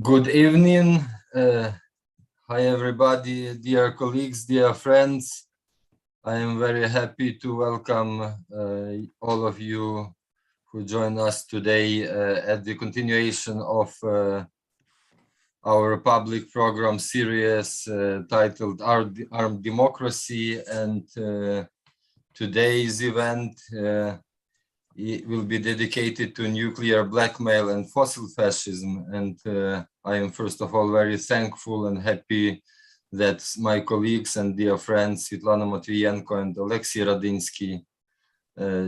Good evening. Hi, everybody, dear colleagues, dear friends. I am very happy to welcome all of you who join us today at the continuation of our public program series titled Armed Democracy. And today's event it will be dedicated to nuclear blackmail and fossil fascism. And I am first of all very thankful and happy that my colleagues and dear friends Svitlana Matviyenko and Oleksiy Radynski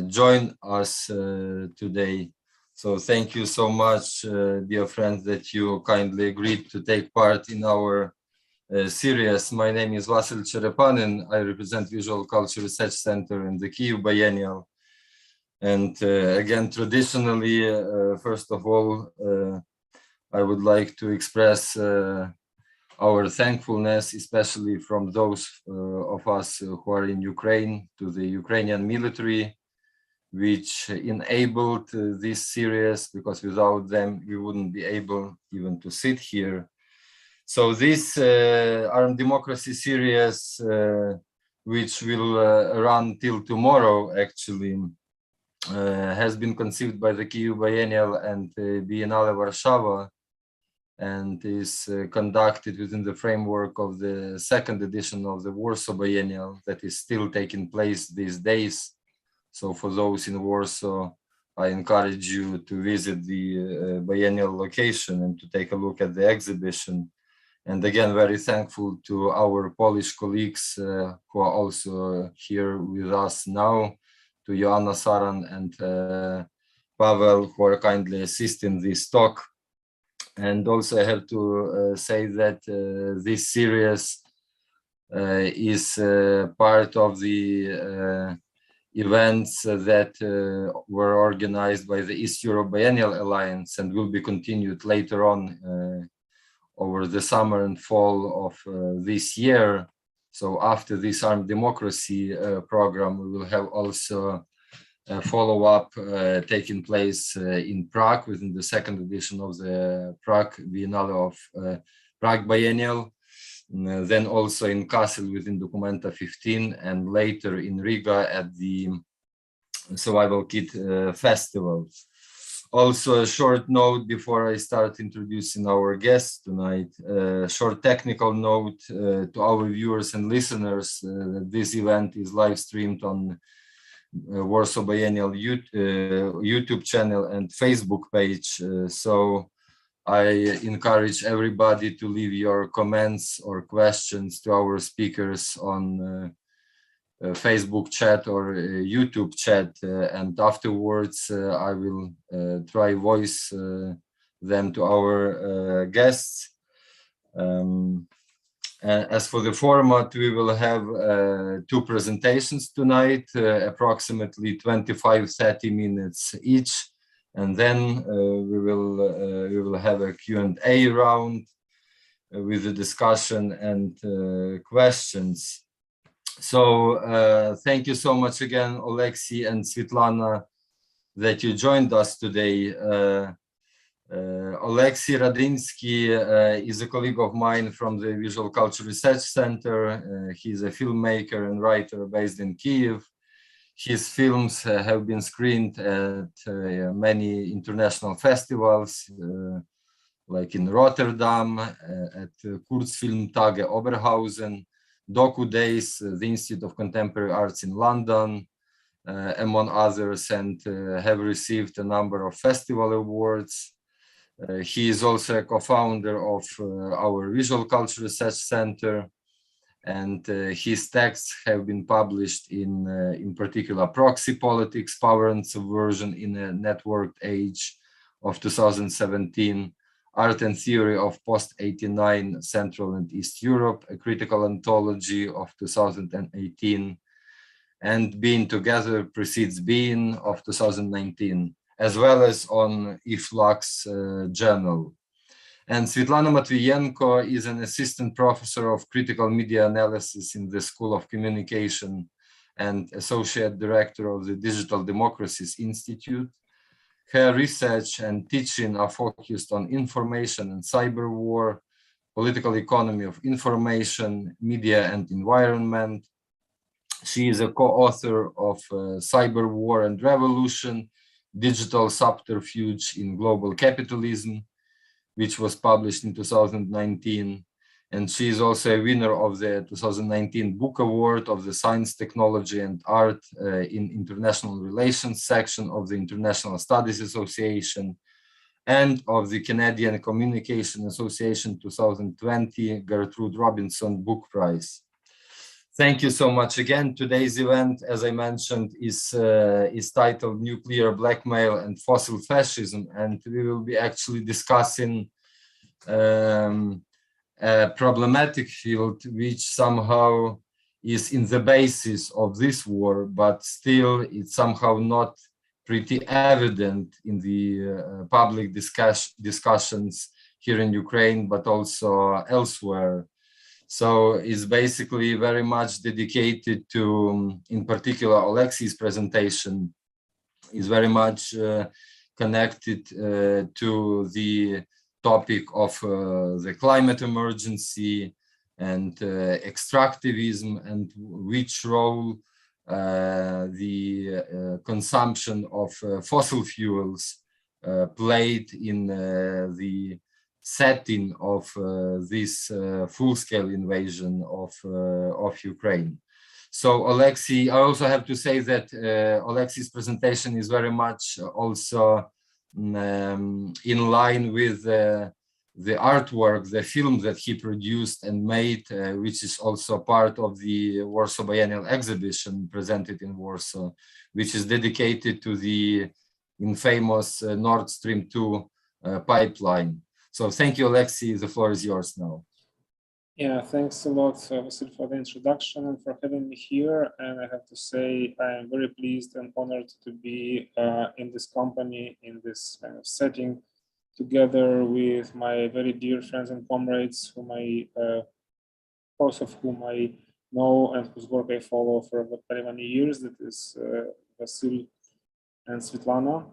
join us today. So thank you so much, dear friends, that you kindly agreed to take part in our series. My name is Vasil Cherepanin. I represent Visual Culture Research Center in the Kyiv Biennial. And again, traditionally, first of all, I would like to express our thankfulness, especially from those of us who are in Ukraine, to the Ukrainian military, which enabled this series, because without them, we wouldn't be able even to sit here. So this Armed Democracy series, which will run till tomorrow, actually, has been conceived by the Kyiv Biennial and Biennale Warsaw, and is conducted within the framework of the second edition of the Warsaw Biennial that is still taking place these days. So for those in Warsaw, I encourage you to visit the biennial location and to take a look at the exhibition. And again, very thankful to our Polish colleagues who are also here with us now, to Joanna Saran and Pavel, who are kindly assisting this talk. And also I have to say that this series is part of the events that were organized by the East Europe Biennial Alliance and will be continued later on over the summer and fall of this year. So after this Armed Democracy program, we will have also a follow-up taking place in Prague within the second edition of the Prague Biennale of Prague Biennial, then also in Kassel within Documenta 15, and later in Riga at the Survival Kit Festival. Also, a short note before I start introducing our guests tonight, a short technical note to our viewers and listeners. This event is live streamed on Warsaw Biennial YouTube channel and Facebook page. So I encourage everybody to leave your comments or questions to our speakers on Facebook chat or YouTube chat, and afterwards I will try voice them to our guests. As for the format, we will have two presentations tonight, approximately 25-30 minutes each, and then we will have a Q&A round with the discussion and questions. So thank you so much again, Oleksiy and Svitlana, that you joined us today. Oleksiy Radynski is a colleague of mine from the Visual Culture Research Center. He's a filmmaker and writer based in Kyiv. His films have been screened at many international festivals, like in Rotterdam, at Kurzfilmtage Oberhausen, Doku Days, the Institute of Contemporary Arts in London, among others, and have received a number of festival awards. He is also a co-founder of our Visual Culture Research Center, and his texts have been published in particular Proxy Politics, Power and Subversion in a Networked Age of 2017, Art and Theory of Post-89 Central and East Europe, a Critical Anthology of 2018, and Being Together Precedes Being of 2019, as well as on Efflux Journal. And Svitlana Matviyenko is an assistant professor of critical media analysis in the School of Communication and associate director of the Digital Democracies Institute. Her research and teaching are focused on information and cyber war, political economy of information, media and environment. She is a co-author of Cyber War and Revolution, Digital Subterfuge in Global Capitalism, which was published in 2019. And she is also a winner of the 2019 Book Award of the Science, Technology and Art in International Relations section of the International Studies Association and of the Canadian Communication Association 2020 Gertrude Robinson Book Prize. Thank you so much again. Today's event, as I mentioned, is titled Nuclear Blackmail and Fossil Fascism, and we will be actually discussing a problematic field which somehow is in the basis of this war, but still it's somehow not pretty evident in the public discussions here in Ukraine, but also elsewhere. So it's basically very much dedicated to, in particular, Oleksiy's presentation is very much connected to the topic of the climate emergency and extractivism, and which role the consumption of fossil fuels played in the setting of this full-scale invasion of Ukraine. So Oleksiy, I also have to say that Oleksiy's presentation is very much also in line with the artwork, the film that he produced and made, which is also part of the Warsaw Biennial exhibition presented in Warsaw, which is dedicated to the infamous Nord Stream 2 pipeline. So thank you, Oleksiy. The floor is yours now. Yeah, thanks a lot, Vasil, for the introduction and for having me here. And I have to say, I am very pleased and honored to be in this company, in this kind of setting, together with my very dear friends and comrades, most of whom I know and whose work I follow for very many years. That is Vasil and Svitlana.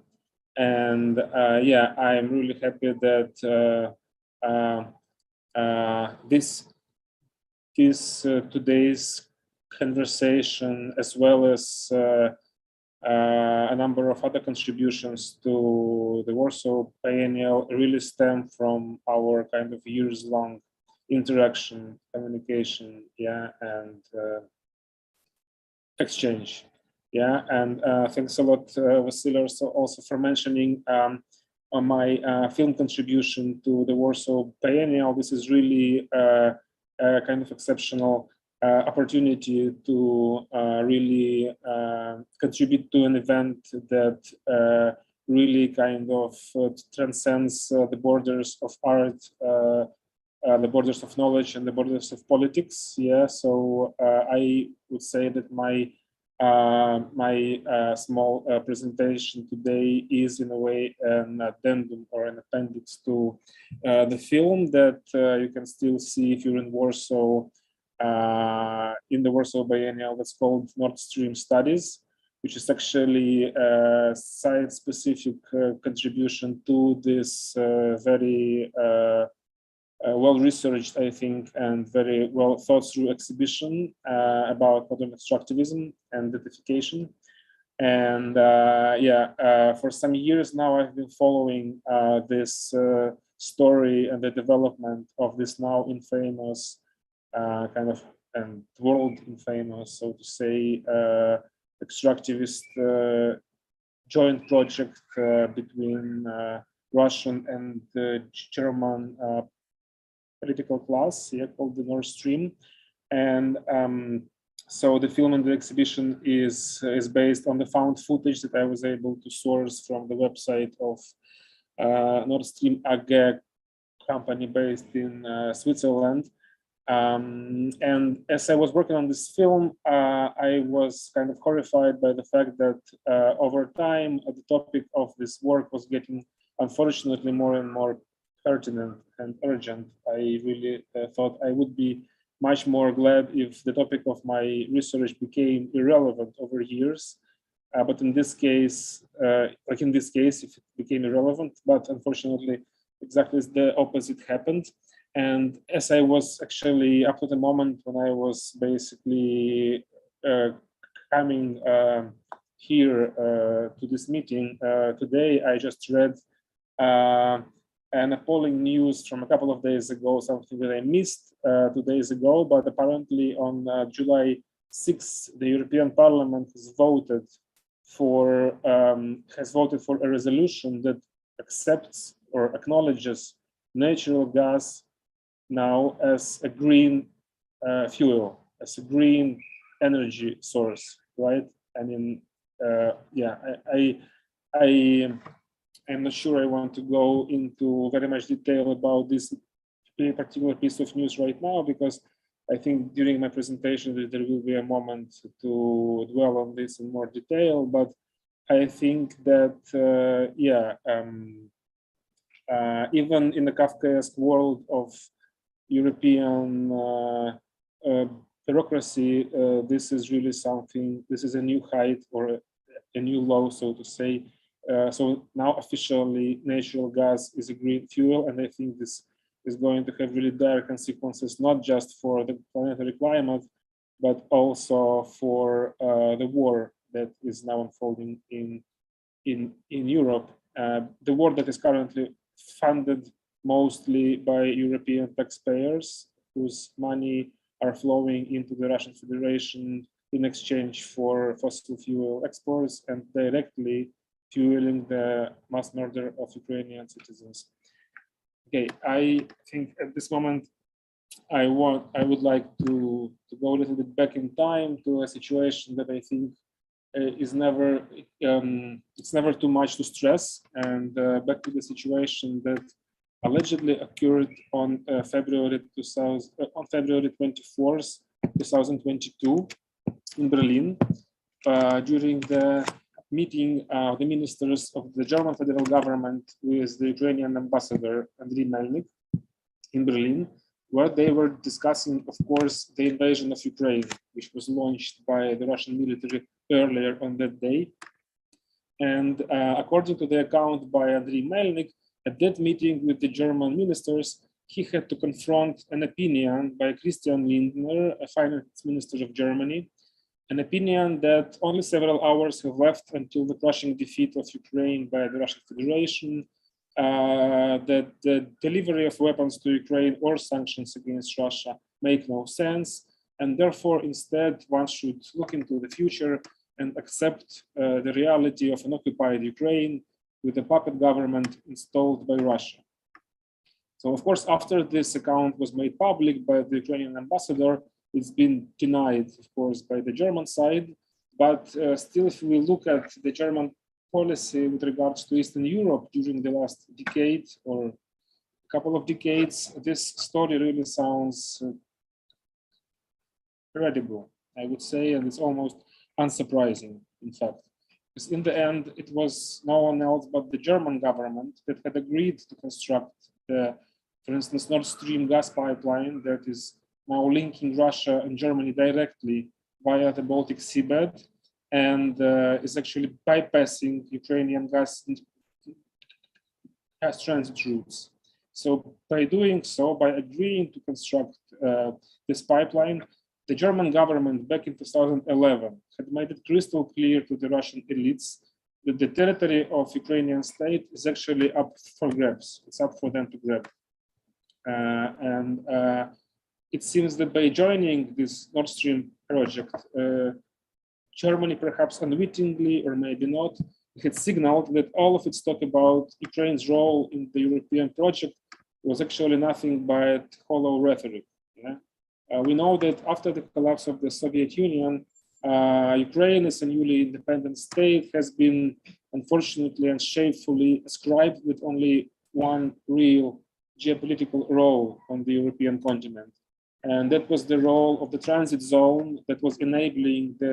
And yeah, I am really happy that this today's conversation, as well as a number of other contributions to the Warsaw Biennial, really stem from our kind of years-long interaction, communication, yeah, and exchange. Yeah, and thanks a lot, Vasil, also for mentioning my film contribution to the Warsaw Biennial. This is really a kind of exceptional opportunity to really contribute to an event that really kind of transcends the borders of art, the borders of knowledge, and the borders of politics. Yeah, so I would say that my small presentation today is in a way an addendum or an appendix to the film that you can still see if you're in Warsaw, in the Warsaw Biennial, that's called Nord Stream Studies, which is actually a site-specific contribution to this very well-researched, I think, and very well thought-through exhibition about modern extractivism and datification. And yeah, for some years now, I've been following this story and the development of this now infamous kind of and world infamous, so to say, extractivist joint project between Russian and German political class, yeah, called the Nord Stream. And so the film and the exhibition is based on the found footage that I was able to source from the website of Nord Stream AG, company based in Switzerland. And as I was working on this film, I was kind of horrified by the fact that over time, the topic of this work was getting, unfortunately, more and more pertinent and urgent. I really thought I would be much more glad if the topic of my research became irrelevant over years. But in this case, if it became irrelevant, but unfortunately, exactly the opposite happened. And as I was actually up to the moment when I was basically coming here to this meeting today, I just read an appalling news from a couple of days ago, something that I missed 2 days ago, but apparently on July 6th, the European Parliament has voted for a resolution that accepts or acknowledges natural gas now as a green fuel, as a green energy source, right? I mean, yeah, I'm not sure I want to go into very much detail about this particular piece of news right now, because I think during my presentation there will be a moment to dwell on this in more detail. But I think that, even in the Kafkaesque world of European bureaucracy, this is really something, this is a new height or a new low, so to say. So now officially natural gas is a green fuel, and I think this is going to have really dire consequences, not just for the planetary climate, but also for the war that is now unfolding in Europe. The war that is currently funded mostly by European taxpayers, whose money are flowing into the Russian Federation in exchange for fossil fuel exports and directly fueling the mass murder of Ukrainian citizens. Okay, I think at this moment I would like to go a little bit back in time to a situation that I think is never it's never too much to stress, and back to the situation that allegedly occurred on February 24th, 2022 in Berlin during the meeting of the ministers of the German federal government with the Ukrainian ambassador Andriy Melnik in Berlin, where they were discussing, of course, the invasion of Ukraine, which was launched by the Russian military earlier on that day. And according to the account by Andriy Melnik, at that meeting with the German ministers, he had to confront an opinion by Christian Lindner, a finance minister of Germany, an opinion that only several hours have left until the crushing defeat of Ukraine by the Russian Federation, that the delivery of weapons to Ukraine or sanctions against Russia make no sense. And therefore, instead, one should look into the future and accept the reality of an occupied Ukraine with a puppet government installed by Russia. So, of course, after this account was made public by the Ukrainian ambassador, it's been denied, of course, by the German side. But still, if we look at the German policy with regards to Eastern Europe during the last decade or a couple of decades, this story really sounds credible, I would say, and it's almost unsurprising, in fact. Because in the end, it was no one else but the German government that had agreed to construct the, for instance, Nord Stream gas pipeline that is now linking Russia and Germany directly via the Baltic seabed, and is actually bypassing Ukrainian gas transit routes. So by doing so, by agreeing to construct this pipeline, the German government back in 2011 had made it crystal clear to the Russian elites that the territory of Ukrainian state is actually up for grabs. It's up for them to grab. It seems that by joining this Nord Stream project, Germany, perhaps unwittingly or maybe not, had signaled that all of its talk about Ukraine's role in the European project was actually nothing but hollow rhetoric. Yeah? We know that after the collapse of the Soviet Union, Ukraine as a newly independent state has been unfortunately and shamefully ascribed with only one real geopolitical role on the European continent. And that was the role of the transit zone that was enabling the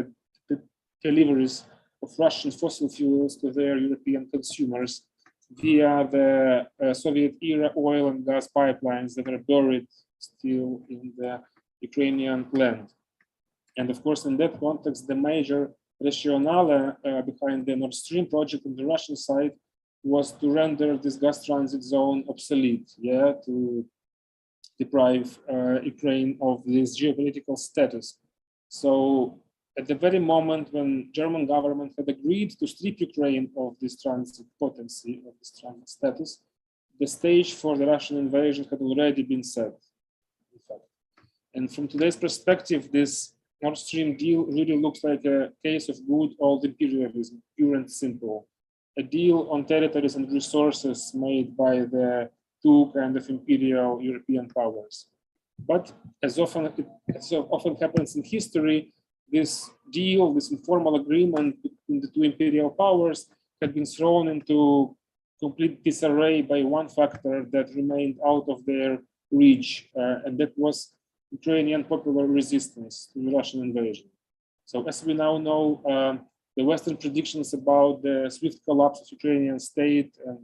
deliveries of Russian fossil fuels to their European consumers via the Soviet-era oil and gas pipelines that are buried still in the Ukrainian land. And of course, in that context, the major rationale behind the Nord Stream project on the Russian side was to render this gas transit zone obsolete, yeah, to deprive Ukraine of this geopolitical status. So at the very moment when German government had agreed to strip Ukraine of this transit potency, of this transit status, the stage for the Russian invasion had already been set, in fact. And from today's perspective, this Nord Stream deal really looks like a case of good old imperialism, pure and simple. A deal on territories and resources made by the two kind of imperial European powers. But as often happens in history, this deal, this informal agreement between the two imperial powers had been thrown into complete disarray by one factor that remained out of their reach, and that was Ukrainian popular resistance to the Russian invasion. So as we now know, the Western predictions about the swift collapse of Ukrainian state and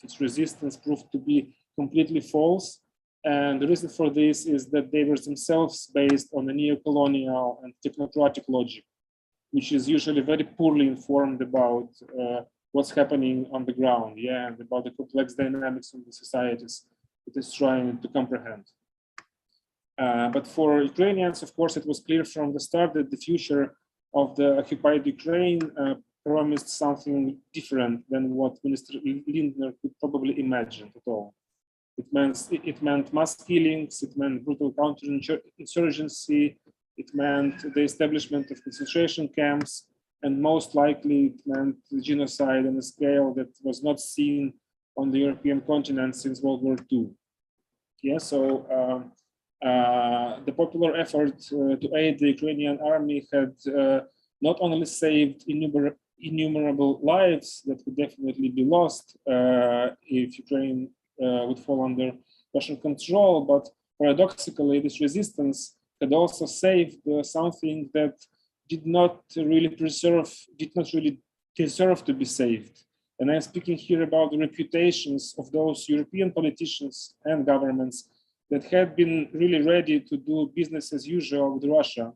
its resistance proved to be completely false. And the reason for this is that they were themselves based on a neo-colonial and technocratic logic, which is usually very poorly informed about what's happening on the ground, yeah, and about the complex dynamics of the societies it is trying to comprehend. But for Ukrainians, of course, it was clear from the start that the future of the occupied Ukraine promised something different than what Minister Lindner could probably imagine at all. It meant mass killings, it meant brutal counterinsurgency, it meant the establishment of concentration camps, and most likely it meant genocide on a scale that was not seen on the European continent since World War II. Yeah, so the popular effort to aid the Ukrainian army had not only saved innumerable lives that would definitely be lost if Ukraine would fall under Russian control, but paradoxically, this resistance had also saved something that did not really deserve to be saved. And I'm speaking here about the reputations of those European politicians and governments that had been really ready to do business as usual with Russia,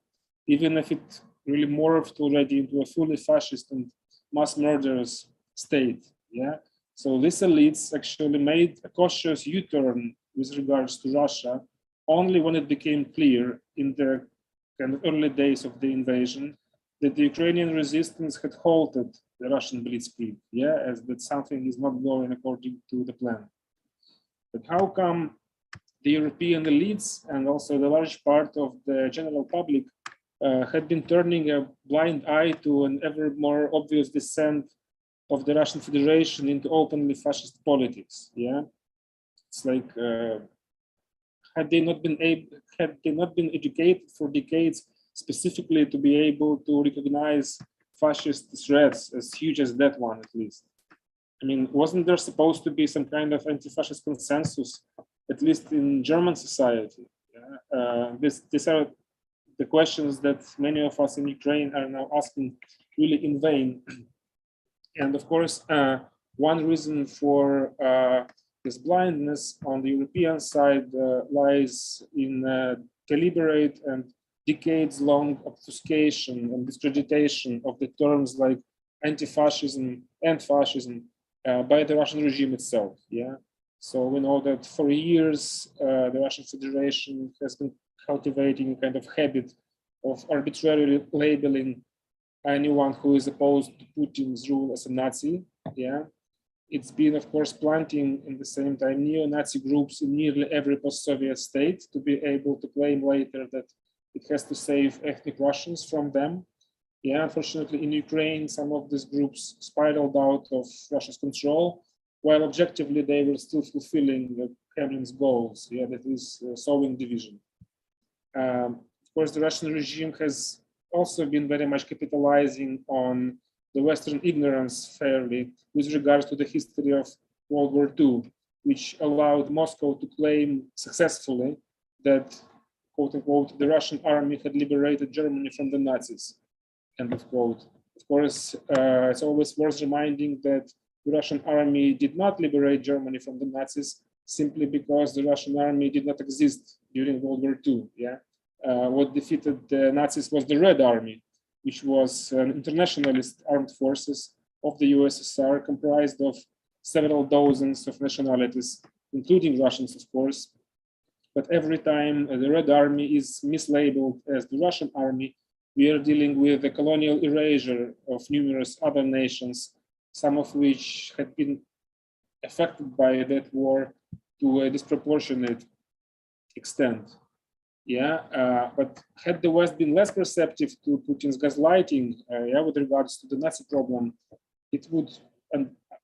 even if it really morphed already into a fully fascist and mass murderous state. Yeah. So these elites actually made a cautious U-turn with regards to Russia only when it became clear in the kind of early days of the invasion that the Ukrainian resistance had halted the Russian blitzkrieg, yeah, as that something is not going according to the plan. But how come the European elites and also the large part of the general public had been turning a blind eye to an ever more obvious descent of the Russian Federation into openly fascist politics? Yeah, it's like had they not been educated for decades specifically to be able to recognize fascist threats as huge as that one, at least. I mean, wasn't there supposed to be some kind of anti-fascist consensus, at least in German society? Yeah? These are the questions that many of us in Ukraine are now asking really in vain. And of course, one reason for this blindness on the European side lies in deliberate and decades-long obfuscation and discreditation of the terms like anti-fascism and fascism by the Russian regime itself. Yeah, so we know that for years the Russian Federation has been cultivating a kind of habit of arbitrarily labeling anyone who is opposed to Putin's rule as a Nazi. Yeah, it's been, of course, planting in the same time neo-Nazi groups in nearly every post-Soviet state to be able to claim later that it has to save ethnic Russians from them. Yeah, unfortunately, in Ukraine, some of these groups spiraled out of Russia's control, while objectively they were still fulfilling the Kremlin's goals. Yeah, that is sowing division. Of course, the Russian regime has also been very much capitalizing on the Western ignorance fairly with regards to the history of World War II, which allowed Moscow to claim successfully that, quote unquote, the Russian army had liberated Germany from the Nazis, end of quote. Of course, it's always worth reminding that the Russian army did not liberate Germany from the Nazis simply because the Russian army did not exist during World War II. Yeah, what defeated the Nazis was the Red Army, which was an internationalist armed forces of the USSR, comprised of several dozens of nationalities, including Russians, of course. But every time the Red Army is mislabeled as the Russian army, we are dealing with the colonial erasure of numerous other nations, some of which had been affected by that war to a disproportionate extent. But had the West been less perceptive to Putin's gaslighting with regards to the Nazi problem, it would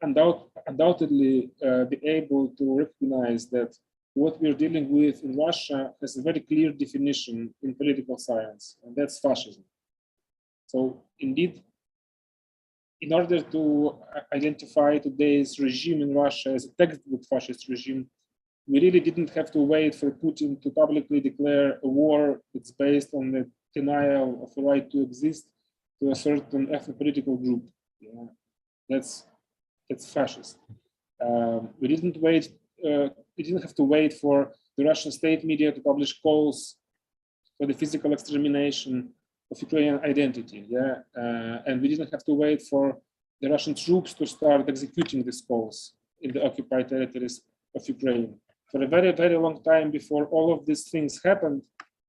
undoubtedly be able to recognize that what we're dealing with in Russia has a very clear definition in political science, and that's fascism. So indeed, in order to identify today's regime in Russia as a textbook fascist regime, we really didn't have to wait for Putin to publicly declare a war that's based on the denial of the right to exist to a certain ethno-political group. That's fascist. We didn't wait. We didn't have to wait for the Russian state media to publish calls for the physical extermination of Ukrainian identity. And we didn't have to wait for the Russian troops to start executing these calls in the occupied territories of Ukraine. For a very, very long time before all of these things happened,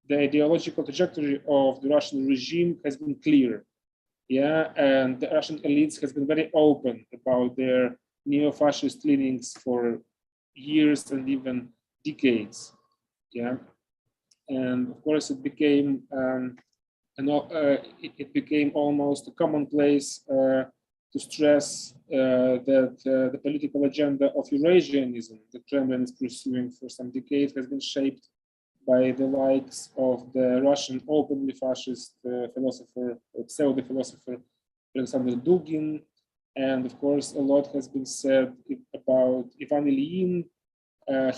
the ideological trajectory of the Russian regime has been clear. And the Russian elites has been very open about their neo-fascist leanings for years and even decades. And of course, it became almost a commonplace to stress that the political agenda of Eurasianism that Kremlin is pursuing for some decades has been shaped by the likes of the Russian openly fascist philosopher, pseudo-philosopher Alexander Dugin. And of course, a lot has been said about Ivan Ilyin,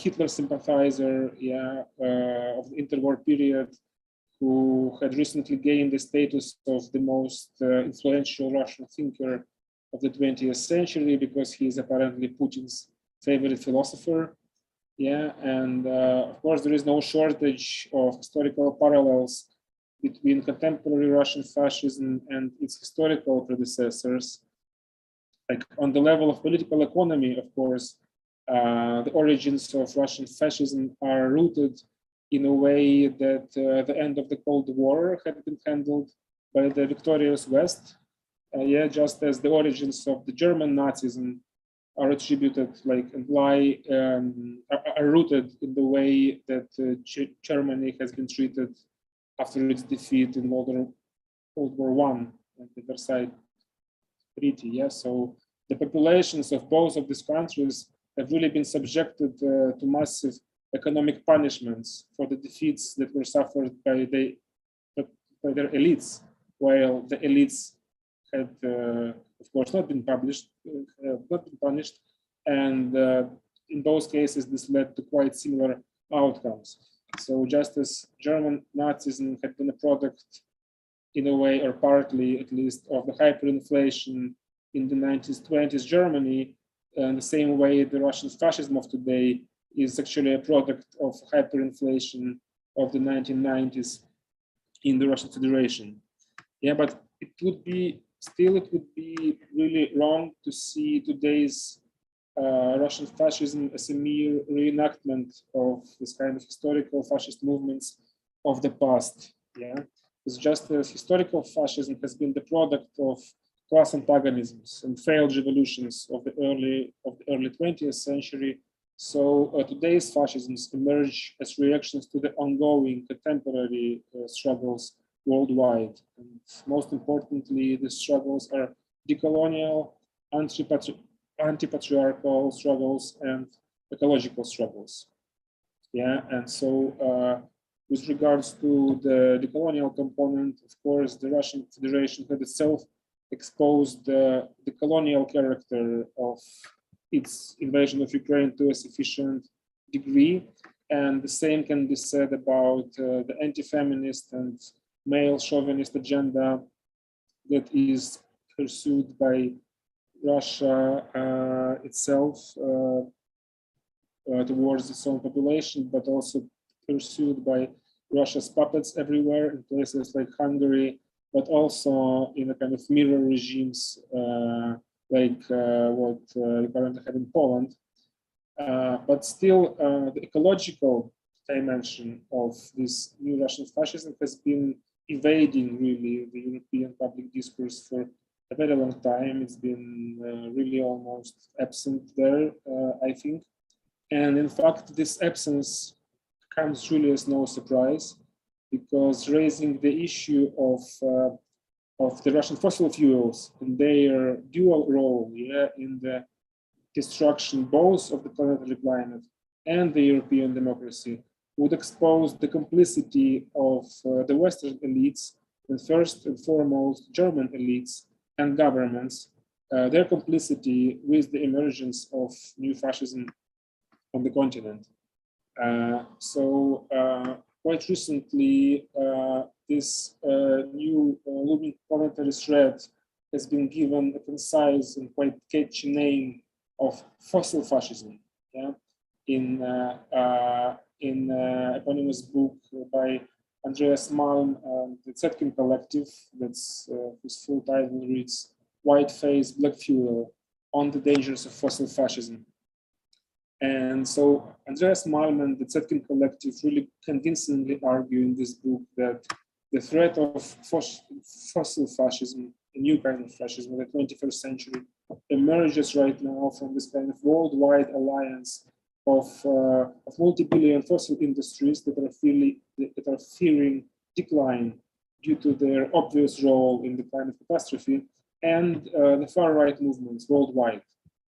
Hitler sympathizer of the interwar period, who had recently gained the status of the most influential Russian thinker of the 20th century because he is apparently Putin's favorite philosopher. And of course, there is no shortage of historical parallels between contemporary Russian fascism and its historical predecessors. Like on the level of political economy, of course, the origins of Russian fascism are rooted in a way that the end of the Cold War had been handled by the victorious West. Just as the origins of the German Nazism are attributed, are rooted in the way that Germany has been treated after its defeat in World War I and the Versailles Treaty. So the populations of both of these countries have really been subjected to massive economic punishments for the defeats that were suffered by their elites, while the elites had, of course, not been punished, and in both cases, this led to quite similar outcomes. So just as German Nazism had been a product, in a way, or partly at least, of the hyperinflation in the 1920s Germany, in the same way the Russian fascism of today is actually a product of hyperinflation of the 1990s in the Russian Federation. But it would be really wrong to see today's Russian fascism as a mere reenactment of this kind of historical fascist movements of the past. It's just as historical fascism has been the product of class antagonisms and failed revolutions of the early 20th century. So today's fascisms emerge as reactions to the ongoing contemporary struggles worldwide. And most importantly, the struggles are decolonial, anti-patriarchal struggles, and ecological struggles. And so with regards to the decolonial component, of course, the Russian Federation had itself exposed the colonial character of its invasion of Ukraine to a sufficient degree. And the same can be said about the anti-feminist and male chauvinist agenda that is pursued by Russia itself towards its own population, but also pursued by Russia's puppets everywhere in places like Hungary, but also in a kind of mirror regimes like what we currently have in Poland. But still, the ecological dimension of this new Russian fascism has been evading really the European public discourse for a very long time. It's been really almost absent there, I think. And in fact, this absence comes really as no surprise, because raising the issue of the Russian fossil fuels and their dual role in the destruction both of the planetary climate and the European democracy would expose the complicity of the Western elites, and first and foremost German elites and governments, their complicity with the emergence of new fascism on the continent. Quite recently, this new looming planetary threat has been given a concise and quite catchy name of fossil fascism. Yeah? In eponymous book by Andreas Malm, the Zetkin Collective, that's whose full title reads "White Face, Black Fuel: On the Dangers of Fossil Fascism." And so Andreas Malm and the Zetkin Collective really convincingly argue in this book that the threat of fossil fascism, a new kind of fascism in the 21st century, emerges right now from this kind of worldwide alliance of multi-billion fossil industries that are fearing decline due to their obvious role in the climate catastrophe, and the far-right movements worldwide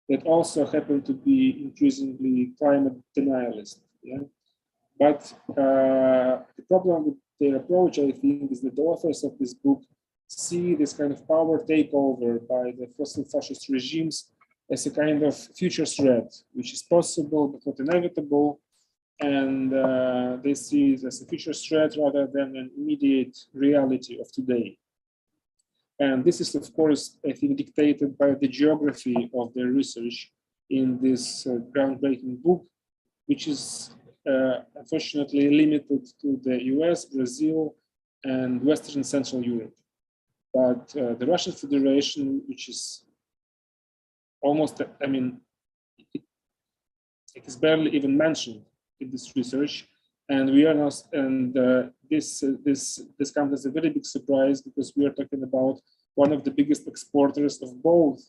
that also happen to be increasingly climate denialist. Yeah? But the problem with their approach, I think, is that the authors of this book see this kind of power takeover by the fossil fascist regimes as a kind of future threat, which is possible but not inevitable. And they see it as a future threat rather than an immediate reality of today. And this is, of course, I think, dictated by the geography of their research in this groundbreaking book, which is unfortunately limited to the US, Brazil, and Western Central Europe. But the Russian Federation, which is almost, I mean, it is barely even mentioned in this research. And we are now, and this comes as a very big surprise, because we are talking about one of the biggest exporters of both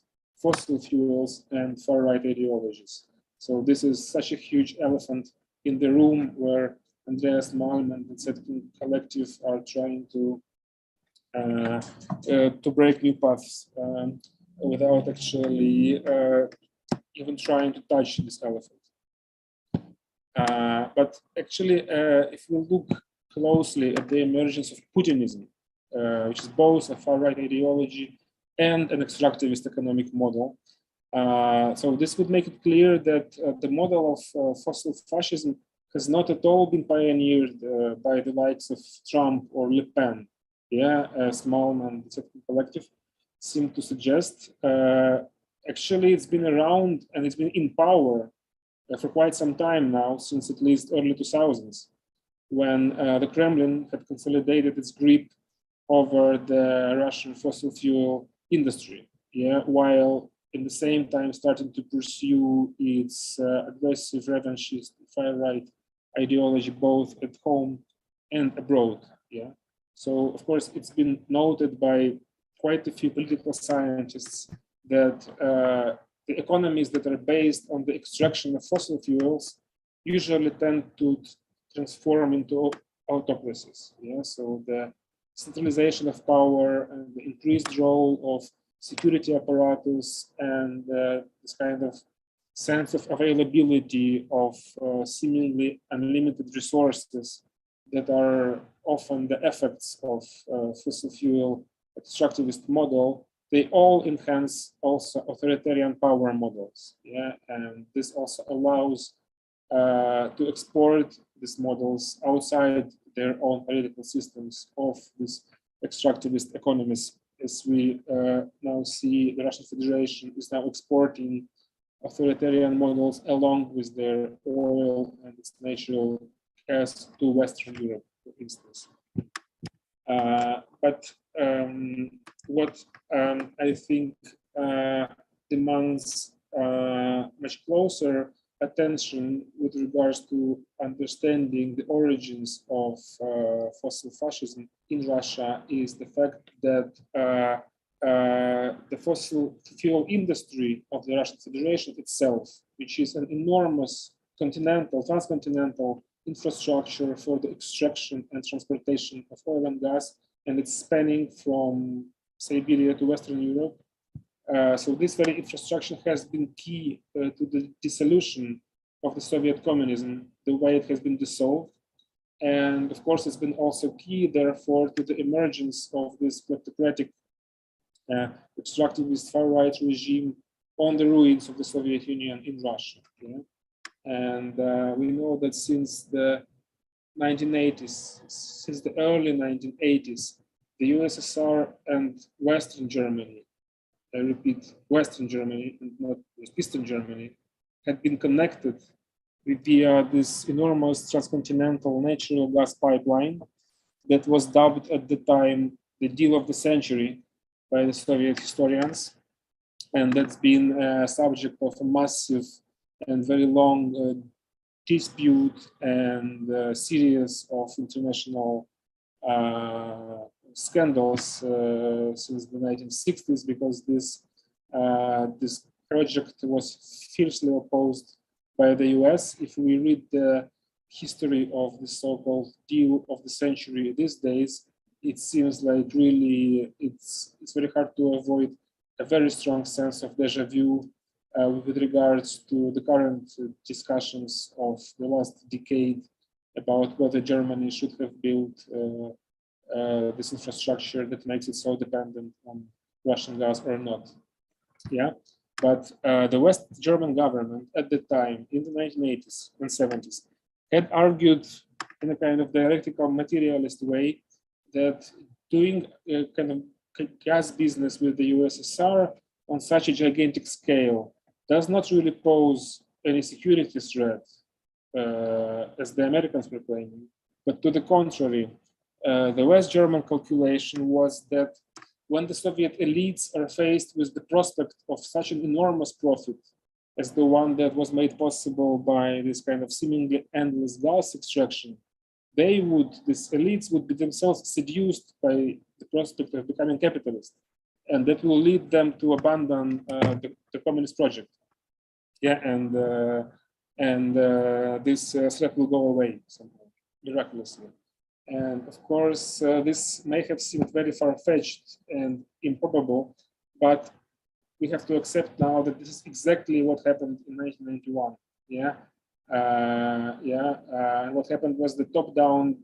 fossil fuels and far-right ideologies. So this is such a huge elephant in the room, where Andreas Malm and the Zetkin Collective are trying to break new paths without actually even trying to touch this elephant. But actually, if we look closely at the emergence of Putinism, which is both a far-right ideology and an extractivist economic model, so this would make it clear that the model of fossil fascism has not at all been pioneered by the likes of Trump or Le Pen, as Malm and the Zetkin Collective seem to suggest. Actually, it's been around and it's been in power for quite some time now, since at least early 2000s, when the Kremlin had consolidated its grip over the Russian fossil fuel industry, while in the same time starting to pursue its aggressive revanchist far-right ideology both at home and abroad. So of course it's been noted by quite a few political scientists that the economies that are based on the extraction of fossil fuels usually tend to transform into autocracies. So the centralization of power and the increased role of security apparatus and this kind of sense of availability of seemingly unlimited resources that are often the effects of fossil fuel extractivist model, they all enhance also authoritarian power models. And this also allows to export these models outside their own political systems of these extractivist economies. As we now see, the Russian Federation is now exporting authoritarian models along with their oil and its natural gas to Western Europe, for instance. But what I think demands much closer attention with regards to understanding the origins of fossil fascism in Russia is the fact that the fossil fuel industry of the Russian Federation itself, which is an enormous transcontinental infrastructure for the extraction and transportation of oil and gas, and it's spanning from Siberia to Western Europe. So this very infrastructure has been key to the dissolution of the Soviet communism, the way it has been dissolved. And of course, it's been also key, therefore, to the emergence of this kleptocratic extractivist far-right regime on the ruins of the Soviet Union in Russia. Yeah? And we know that since the 1980s, since the early 1980s, the USSR and Western Germany, I repeat, Western Germany and not Eastern Germany, had been connected via this enormous transcontinental natural gas pipeline that was dubbed at the time the deal of the century by the Soviet historians. And that's been a subject of a massive and very long dispute and series of international scandals since the 1960s, because this project was fiercely opposed by the US. If we read the history of the so-called deal of the century these days, it seems like really it's very hard to avoid a very strong sense of deja vu with regards to the current discussions of the last decade about whether Germany should have built this infrastructure that makes it so dependent on Russian gas or not. Yeah, but the West German government at the time, in the 1980s and 70s, had argued in a kind of dialectical materialist way that doing a kind of gas business with the USSR on such a gigantic scale does not really pose any security threat, as the Americans were claiming, but to the contrary, the West German calculation was that when the Soviet elites are faced with the prospect of such an enormous profit as the one that was made possible by this kind of seemingly endless gas extraction, these elites would be themselves seduced by the prospect of becoming capitalist, and that will lead them to abandon the communist project. Yeah, and this threat will go away somehow, miraculously. And of course, this may have seemed very far-fetched and improbable, but we have to accept now that this is exactly what happened in 1991. Yeah, and what happened was the top-down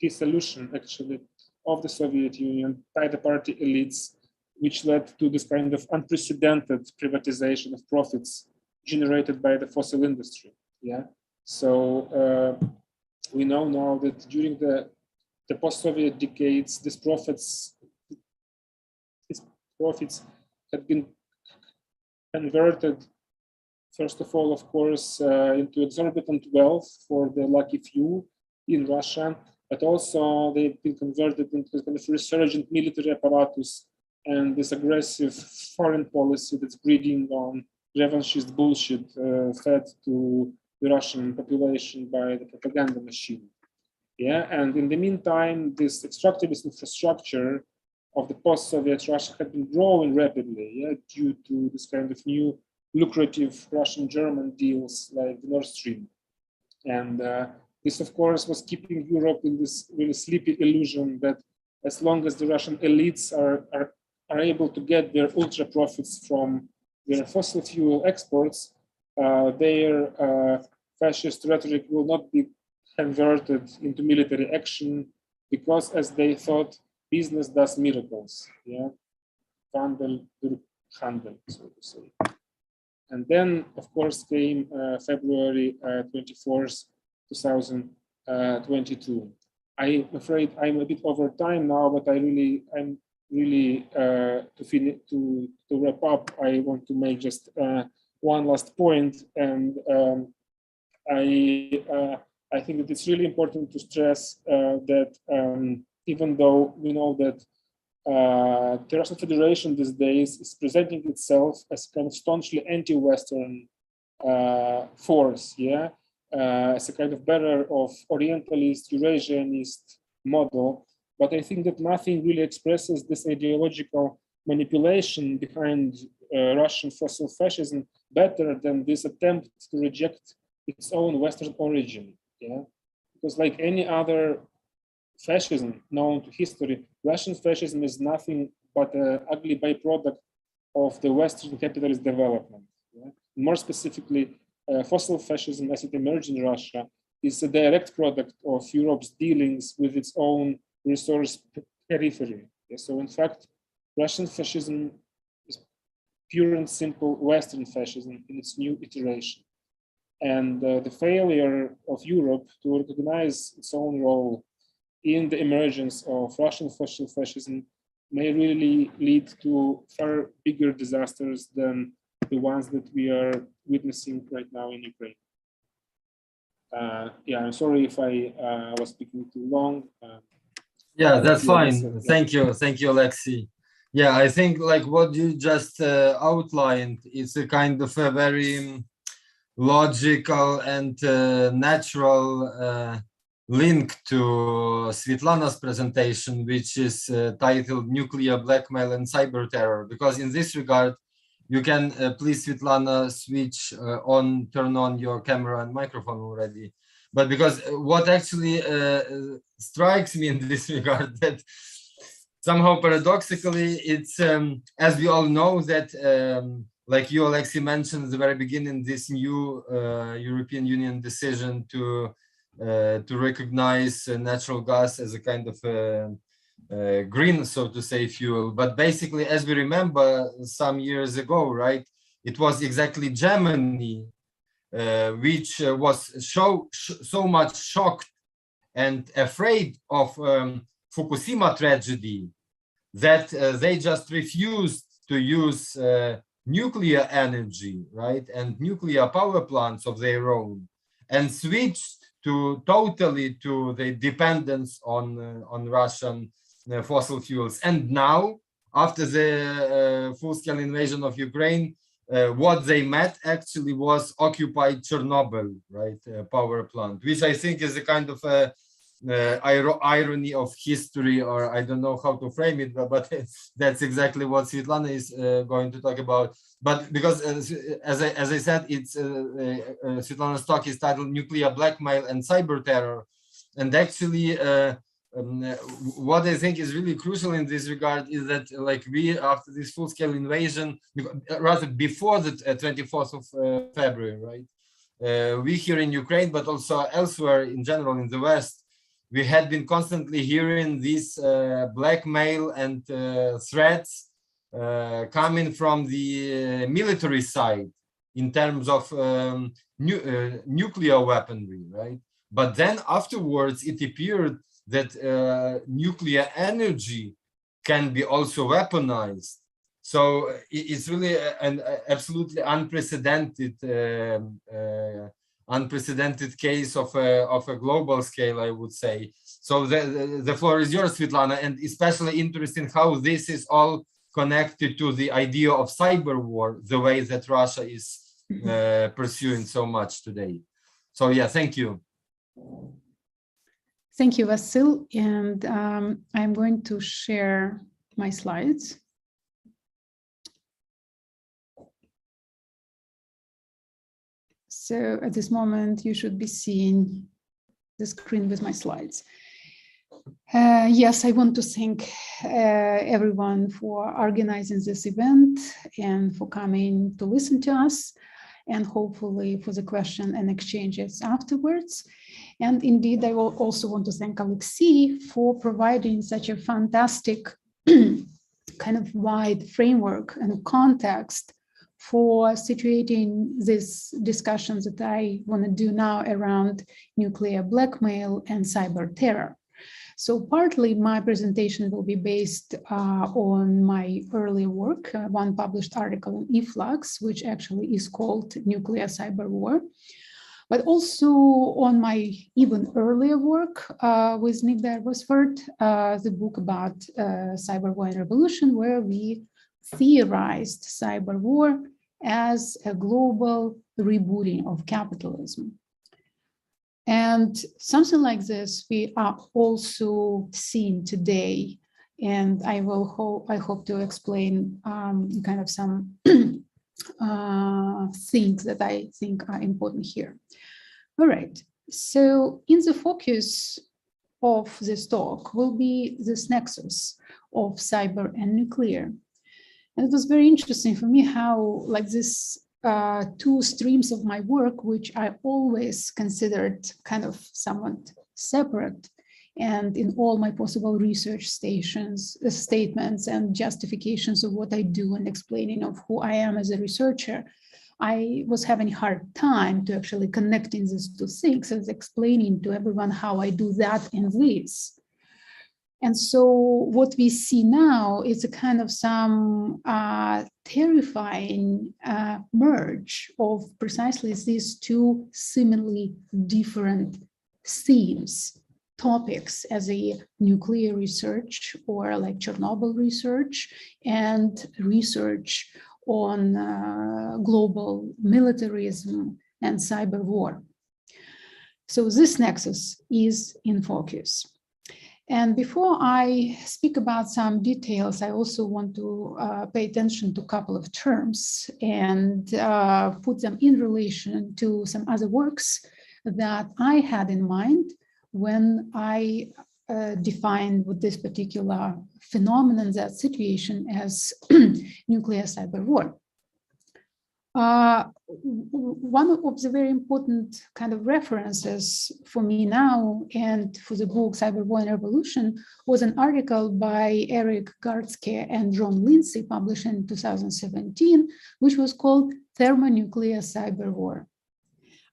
dissolution, actually, of the Soviet Union by the party elites, which led to this kind of unprecedented privatization of profits generated by the fossil industry. Yeah, so we know now that during the post-Soviet decades, these profits had been converted, first of all, of course, into exorbitant wealth for the lucky few in Russia, but also they've been converted into kind of resurgent military apparatus and this aggressive foreign policy that's breeding on revanchist bullshit fed to the Russian population by the propaganda machine. Yeah, and in the meantime, this extractivist infrastructure of the post-Soviet Russia had been growing rapidly, yeah, due to this kind of new lucrative Russian-German deals like the Nord Stream. And this, of course, was keeping Europe in this really sleepy illusion that as long as the Russian elites are able to get their ultra profits from their fossil fuel exports, their fascist rhetoric will not be converted into military action because, as they thought, business does miracles. Yeah, Wandel durch Handel, so to say. And then, of course, came February 24th, 2022. I'm afraid I'm a bit over time now, but I'm really to wrap up, I want to make just one last point, and I think that it's really important to stress that even though we know that the Russian Federation these days is presenting itself as kind of staunchly anti-Western force, yeah, as a kind of bearer of Orientalist, Eurasianist model. But I think that nothing really expresses this ideological manipulation behind Russian fossil fascism better than this attempt to reject its own Western origin, yeah, because like any other fascism known to history, Russian fascism is nothing but an ugly byproduct of the Western capitalist development. Yeah? More specifically, fossil fascism as it emerged in Russia is a direct product of Europe's dealings with its own resource periphery. Yeah? So in fact, Russian fascism is pure and simple Western fascism in its new iteration. And the failure of Europe to recognize its own role in the emergence of Russian fossil fascism may really lead to far bigger disasters than the ones that we are witnessing right now in Ukraine. Yeah, I'm sorry if I was speaking too long. Yeah, that's fine. Thank you, Oleksiy. Yeah, I think like what you just outlined is a kind of a very logical and natural link to Svitlana's presentation, which is titled Nuclear Blackmail and Cyberterror, because in this regard, you can please, Svitlana, switch on, turn on your camera and microphone already. But because what actually strikes me in this regard, that somehow paradoxically, it's, as we all know, that like you, Oleksiy, mentioned at the very beginning, this new European Union decision to recognize natural gas as a kind of green, so to say, fuel. But basically, as we remember some years ago, right, it was exactly Germany which was so much shocked and afraid of Fukushima tragedy that they just refused to use nuclear energy, right, and nuclear power plants of their own, and switched to totally to the dependence on Russian fossil fuels. And now, after the full-scale invasion of Ukraine, what they met actually was occupied Chernobyl, right, power plant, which I think is a kind of a irony of history, or I don't know how to frame it, but that's exactly what Svitlana is going to talk about. But because, as I said, it's Svitlana's talk is titled "Nuclear Blackmail and Cyberterror," and actually, what I think is really crucial in this regard is that, like, we, after this full-scale invasion, rather before the 24th of February, right, we here in Ukraine, but also elsewhere in general in the West, we had been constantly hearing these blackmail and threats coming from the military side in terms of nuclear weaponry, right? But then afterwards, it appeared that nuclear energy can be also weaponized. So it's really an absolutely unprecedented case of a global scale, I would say. So the floor is yours, Svitlana, and especially interesting how this is all connected to the idea of cyber war, the way that Russia is pursuing so much today. So yeah, thank you. Thank you, Vasil. And I'm going to share my slides. So at this moment, you should be seeing the screen with my slides. Yes, I want to thank everyone for organizing this event and for coming to listen to us, and hopefully for the question and exchanges afterwards. And indeed, I will also want to thank Oleksiy for providing such a fantastic kind of wide framework and context for situating these discussions that I want to do now around nuclear blackmail and cyber terror. So partly my presentation will be based on my earlier work, one published article in eFlux, which actually is called Nuclear Cyber War. but also on my even earlier work with Nick Beresford, the book about cyberwar and revolution, where we theorized cyber war as a global rebooting of capitalism. And something like this we are also seeing today, and I hope to explain kind of some things that I think are important here. All right, so in the focus of this talk will be this nexus of cyber and nuclear. And it was very interesting for me how like this two streams of my work, which I always considered kind of somewhat separate, and in all my possible research statements and justifications of what I do and explaining of who I am as a researcher, I was having a hard time to actually connecting these two things and explaining to everyone how I do that and this. And so what we see now is a kind of some terrifying merge of precisely these two seemingly different themes, topics, as a nuclear research or like Chernobyl research and research on global militarism and cyber war. So this nexus is in focus. And before I speak about some details, I also want to pay attention to a couple of terms and put them in relation to some other works that I had in mind when I defined with this particular phenomenon, that situation, as nuclear cyber war. One of the very important kind of references for me now and for the book Cyberwar and Revolution was an article by Eric Gartsky and John Lindsay published in 2017, which was called Thermonuclear Cyber War.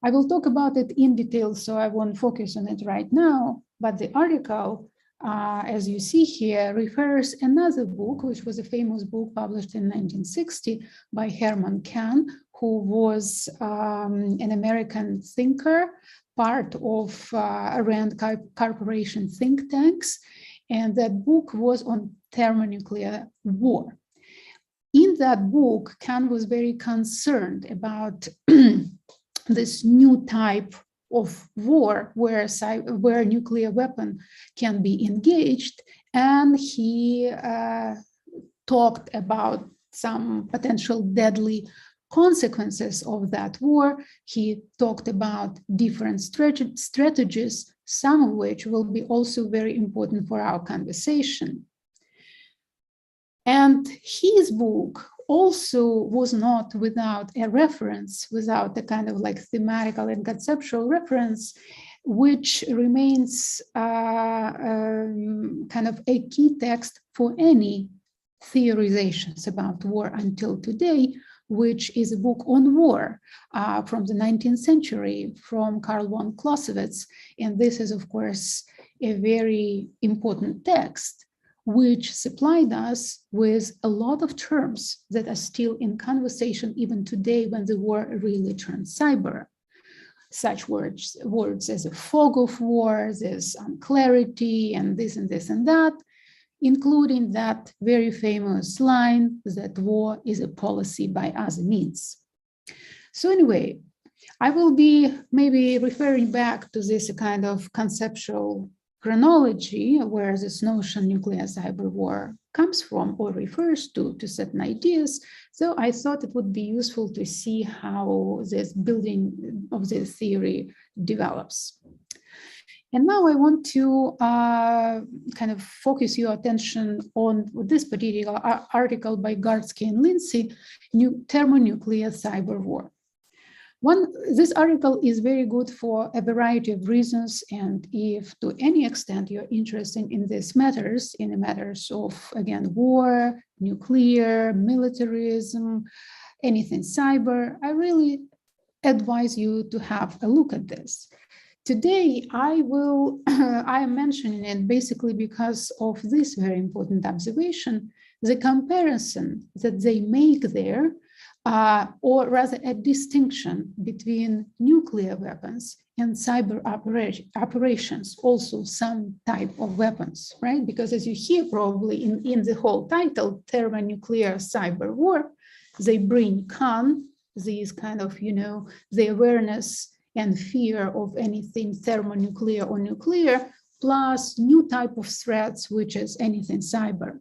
I will talk about it in detail, so I won't focus on it right now, but the article, as you see here, refers another book, which was a famous book published in 1960 by Herman Kahn, who was an American thinker, part of Rand Corporation think tanks, and that book was on thermonuclear war. In that book, Kahn was very concerned about this new type of war where nuclear weapon can be engaged, and he talked about some potential deadly consequences of that war. He talked about different strategies, some of which will be also very important for our conversation. And his book also was not without a reference, without a kind of like thematical and conceptual reference, which remains kind of a key text for any theorizations about war until today, which is a book on war from the 19th century from Karl von Clausewitz. And this is, of course, a very important text, which supplied us with a lot of terms that are still in conversation even today when the war really turned cyber. Such words as a fog of war, there's unclarity, and this and this and that, including that very famous line that war is a policy by other means. So anyway, I will be maybe referring back to this kind of conceptual chronology where this notion nuclear cyber war comes from or refers to certain ideas. So I thought it would be useful to see how this building of this theory develops. And now I want to kind of focus your attention on this particular article by Gartsky and Lindsay, Thermonuclear Cyber War. This article is very good for a variety of reasons, and if to any extent you're interested in these matters, in the matters of, again, war, nuclear, militarism, anything cyber, I really advise you to have a look at this. Today, I am mentioning it basically because of this very important observation, the comparison that they make there or rather a distinction between nuclear weapons and cyber operations, also some type of weapons, right? Because as you hear probably in the whole title, thermonuclear cyber war, they bring these kind of, the awareness and fear of anything thermonuclear or nuclear, plus new type of threats, which is anything cyber.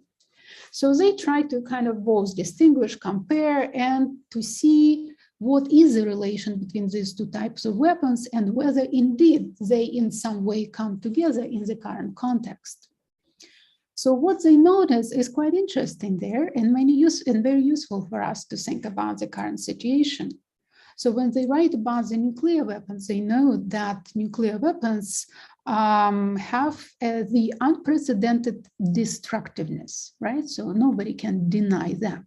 So they try to kind of both distinguish, compare, and to see what is the relation between these two types of weapons and whether indeed they in some way come together in the current context. So what they notice is quite interesting there and very useful for us to think about the current situation. So when they write about the nuclear weapons, they know that nuclear weapons have the unprecedented destructiveness, right? So nobody can deny that.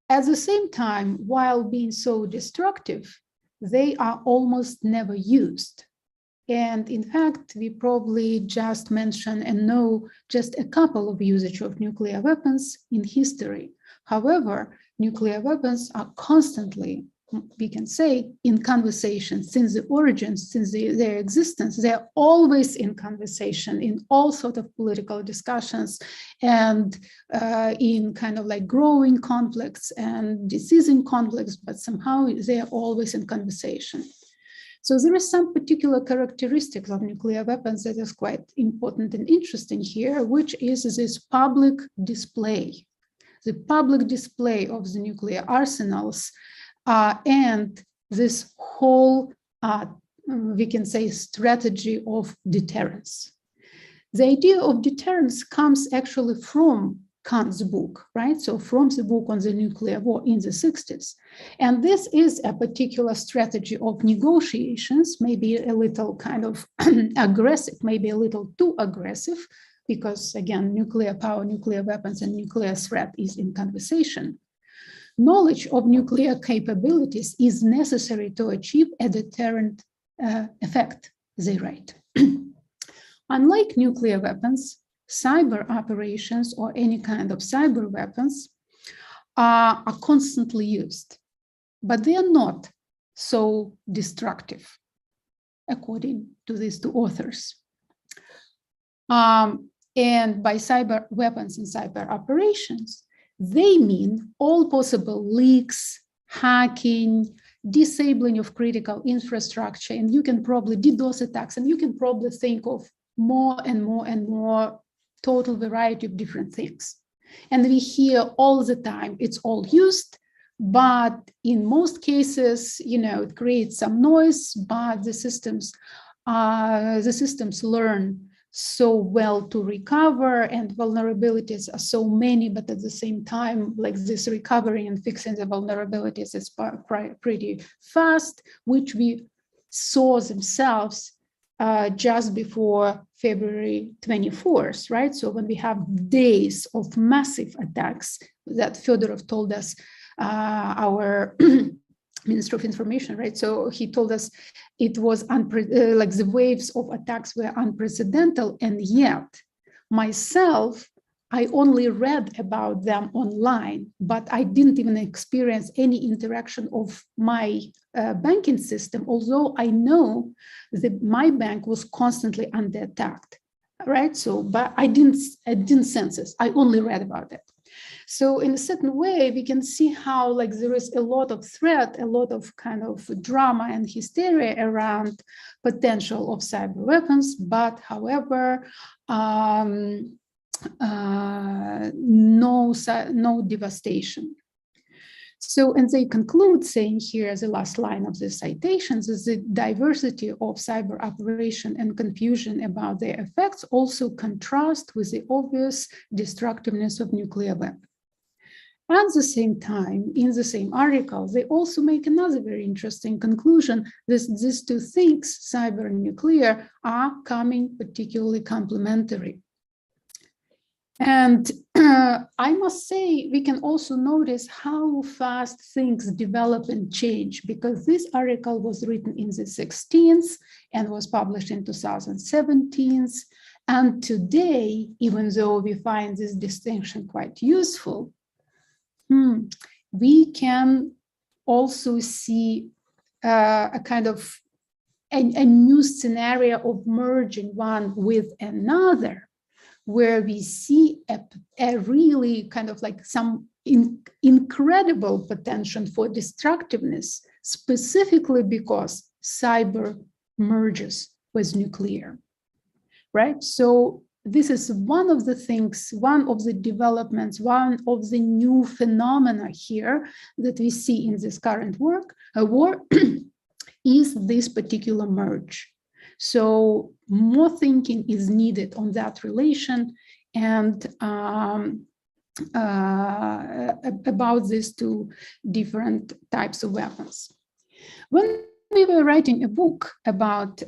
At the same time, while being so destructive, they are almost never used. And in fact, we probably just mention and know just a couple of usage of nuclear weapons in history. However, nuclear weapons are constantly, we can say, in conversation since the origins, since their existence. They're always in conversation in all sorts of political discussions and in kind of like growing conflicts and decreasing conflicts, but somehow they're always in conversation. So there is some particular characteristics of nuclear weapons that is quite important and interesting here, which is this public display. The public display of the nuclear arsenals and this whole, we can say, strategy of deterrence. The idea of deterrence comes actually from Kant's book, right? So from the book on the nuclear war in the 60s. And this is a particular strategy of negotiations, maybe a little kind of aggressive, maybe a little too aggressive, because again, nuclear power, nuclear weapons, and nuclear threat is in conversation. Knowledge of nuclear capabilities is necessary to achieve a deterrent effect, they write. Unlike nuclear weapons, cyber operations or any kind of cyber weapons are constantly used, but they are not so destructive, according to these two authors. And by cyber weapons and cyber operations, they mean all possible leaks, hacking, disabling of critical infrastructure, and you can probably DDoS attacks, and you can probably think of more and more and more total variety of different things. And we hear all the time, it's all used, but in most cases, it creates some noise, but the systems learn so well to recover, and vulnerabilities are so many, but at the same time, like this recovery and fixing the vulnerabilities is pretty fast, which we saw themselves just before February 24th, right? So when we have days of massive attacks that Fedorov told us, our Minister of Information, right? So he told us it was like the waves of attacks were unprecedented, and yet myself, I only read about them online, but I didn't even experience any interaction of my banking system, although I know that my bank was constantly under attack, right? So, but I didn't sense this. I only read about it. So in a certain way, we can see how like there is a lot of threat, a lot of kind of drama and hysteria around potential of cyber weapons, but however, no devastation. So, and they conclude saying here as the last line of the citations is the diversity of cyber operation and confusion about their effects also contrast with the obvious destructiveness of nuclear weapons. At the same time, in the same article, they also make another very interesting conclusion that these two things, cyber and nuclear, are coming particularly complementary. And I must say, we can also notice how fast things develop and change, because this article was written in the 16th and was published in 2017. And today, even though we find this distinction quite useful, we can also see a kind of a new scenario of merging one with another, where we see a really kind of like some incredible potential for destructiveness, specifically because cyber merges with nuclear, right? So this is one of the things, one of the developments, one of the new phenomena here that we see in this current war is this particular merge. So more thinking is needed on that relation and about these two different types of weapons. When we were writing a book about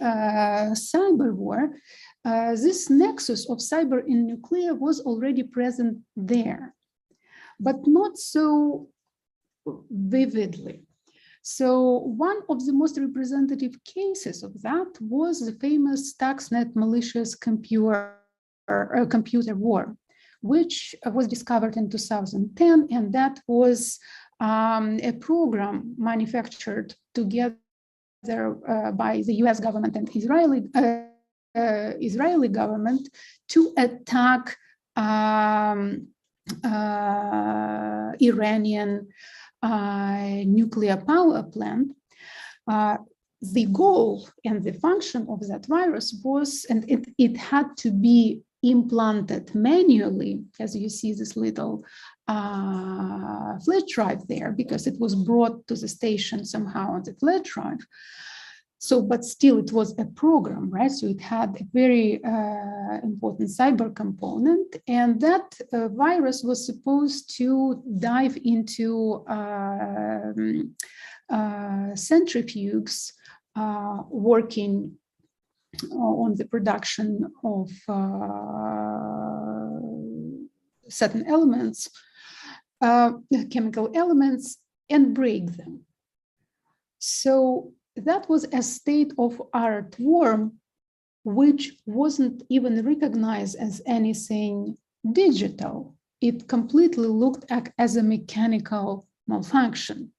cyber war, this nexus of cyber and nuclear was already present there, but not so vividly. So one of the most representative cases of that was the famous Stuxnet malicious computer war, which was discovered in 2010, and that was a program manufactured together by the US government and Israeli government to attack Iranian nuclear power plant. The goal and the function of that virus was, and it had to be implanted manually, as you see this little flash drive there, because it was brought to the station somehow on the flash drive. So, but still it was a program, right? So it had a very important cyber component, and that virus was supposed to dive into centrifuges working on the production of certain elements, chemical elements, and break them. So that was a state-of-art worm, which wasn't even recognized as anything digital. It completely looked as a mechanical malfunction.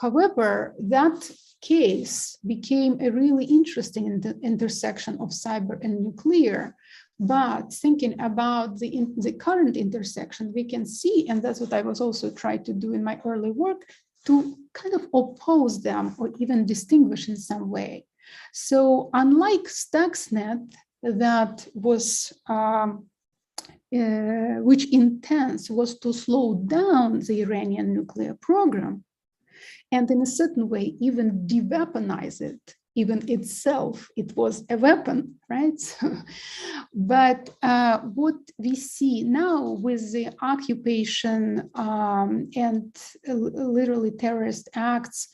However, that case became a really interesting intersection of cyber and nuclear. But thinking about the current intersection, we can see, and that's what I was also trying to do in my early work, to kind of oppose them or even distinguish in some way. So unlike Stuxnet, that was, which intent was to slow down the Iranian nuclear program, and in a certain way, even de-weaponize it, even itself, it was a weapon, right? But what we see now with the occupation and literally terrorist acts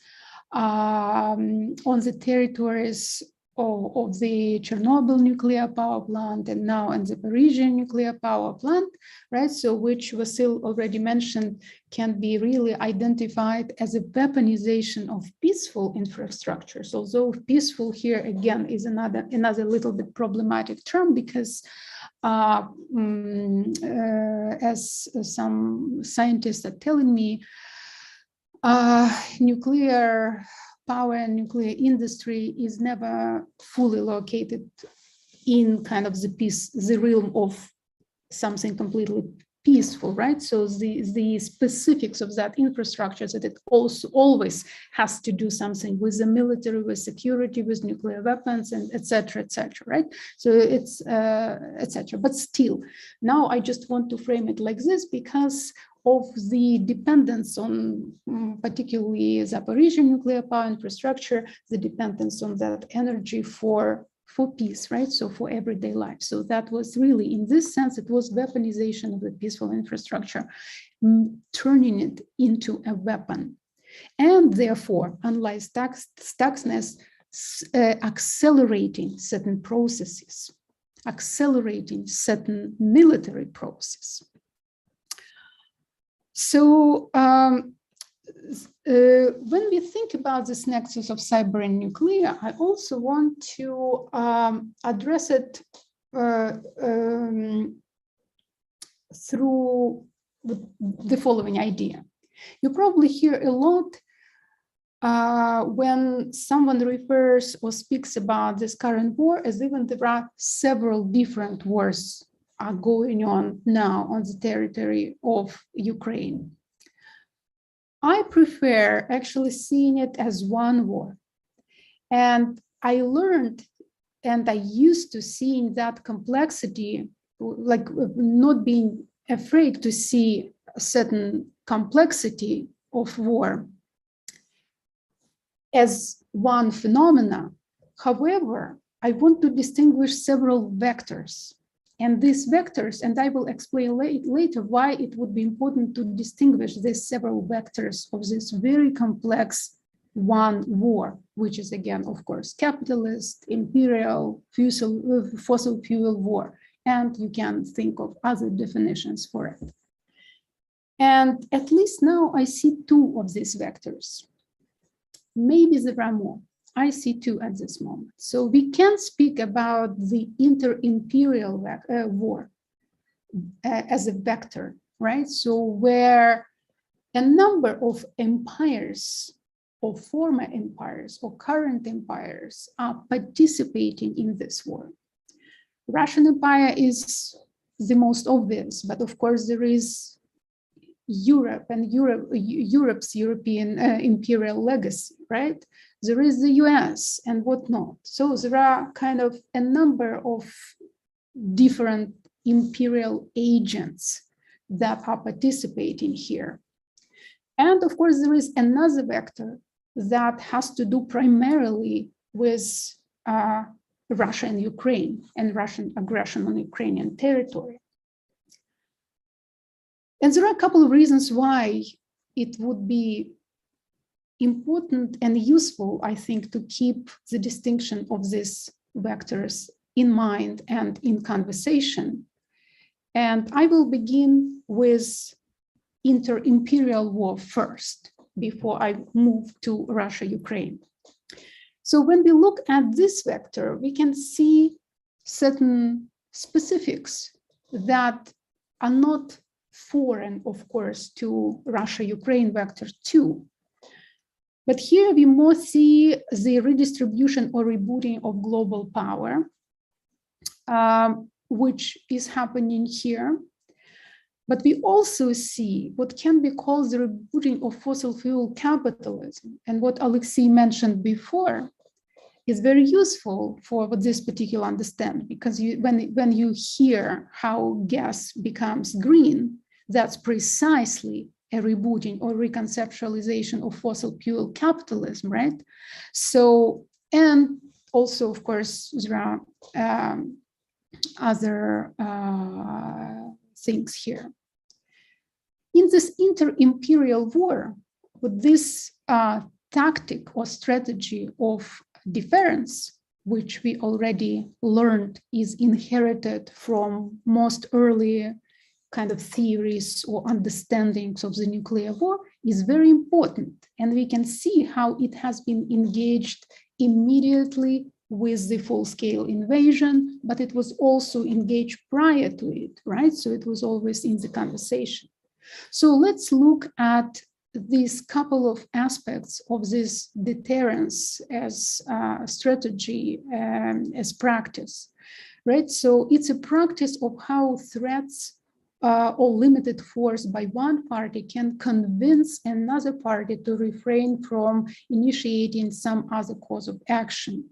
on the territories of the Chernobyl nuclear power plant and now in the Zaporizhzhya nuclear power plant, right? So which Vasil already mentioned can be really identified as a weaponization of peaceful infrastructures. Although peaceful here again is another little bit problematic term, because as some scientists are telling me, nuclear power and nuclear industry is never fully located in kind of the realm of something completely peaceful, right? So the specifics of that infrastructure, that it also always has to do something with the military, with security, with nuclear weapons, and et cetera, right? So it's et cetera. But still, now I just want to frame it like this because of the dependence on particularly Zaporizhzhya nuclear power infrastructure, the dependence on that energy for peace, right? So for everyday life. So that was really, in this sense, it was weaponization of the peaceful infrastructure, turning it into a weapon. And therefore, unlike Stuxnet, accelerating certain processes, accelerating certain military processes. So when we think about this nexus of cyber and nuclear, I also want to address it through with the following idea. You probably hear a lot when someone refers or speaks about this current war as even there are several different wars are going on now on the territory of Ukraine. I prefer actually seeing it as one war. And I learned and I used to seeing that complexity, like not being afraid to see a certain complexity of war as one phenomena. However, I want to distinguish several vectors. And these vectors, and I will explain later why it would be important to distinguish these several vectors of this very complex one war, which is again, of course, capitalist, imperial, fossil fuel war. And you can think of other definitions for it. And at least now I see two of these vectors. Maybe there are more. I see two at this moment. So we can speak about the inter-imperial war as a vector, right? So where a number of empires or former empires or current empires are participating in this war. Russian Empire is the most obvious, but of course there is Europe and Europe's European imperial legacy, right? There is the US and whatnot. So there are kind of a number of different imperial agents that are participating here. And of course, there is another vector that has to do primarily with Russia and Ukraine and Russian aggression on Ukrainian territory. And there are a couple of reasons why it would be important and useful, I think, to keep the distinction of these vectors in mind and in conversation. And I will begin with inter-imperial war first, before I move to Russia-Ukraine. So when we look at this vector, we can see certain specifics that are not foreign, of course, to Russia-Ukraine vector 2. But here we more see the redistribution or rebooting of global power, which is happening here. But we also see what can be called the rebooting of fossil fuel capitalism. And what Oleksiy mentioned before is very useful for this particular understanding, because when you hear how gas becomes green, that's precisely a rebooting or reconceptualization of fossil fuel capitalism, right? So, and also, of course, there are other things here. In this inter-imperial war, with this tactic or strategy of deterrence, which we already learned is inherited from most early kind of theories or understandings of the nuclear war, is very important. And we can see how it has been engaged immediately with the full-scale invasion, but it was also engaged prior to it, right? So it was always in the conversation. So let's look at these couple of aspects of this deterrence as strategy, as practice, right? So it's a practice of how threats or limited force by one party can convince another party to refrain from initiating some other course of action.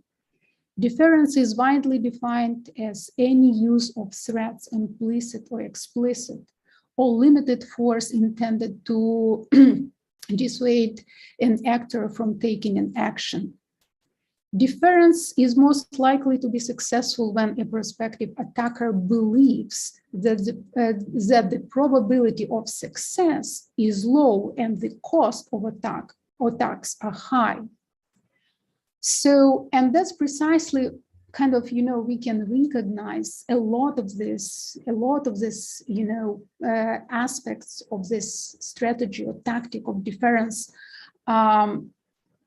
Deterrence is widely defined as any use of threats, implicit or explicit, or limited force intended to dissuade an actor from taking an action. Deterrence is most likely to be successful when a prospective attacker believes that the probability of success is low and the cost of attacks are high. So, and that's precisely kind of, we can recognize a lot of this, aspects of this strategy or tactic of deterrence. And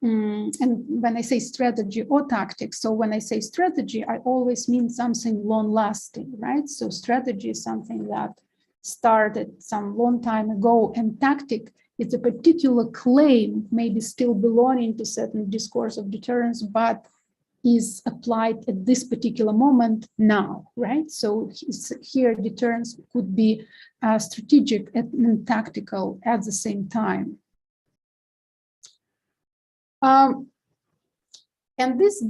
when I say strategy or tactics, so when I say strategy, I always mean something long lasting, right? So strategy is something that started some long time ago, and tactic is a particular claim, maybe still belonging to certain discourse of deterrence, but is applied at this particular moment now, right? So here deterrence could be strategic and tactical at the same time. And this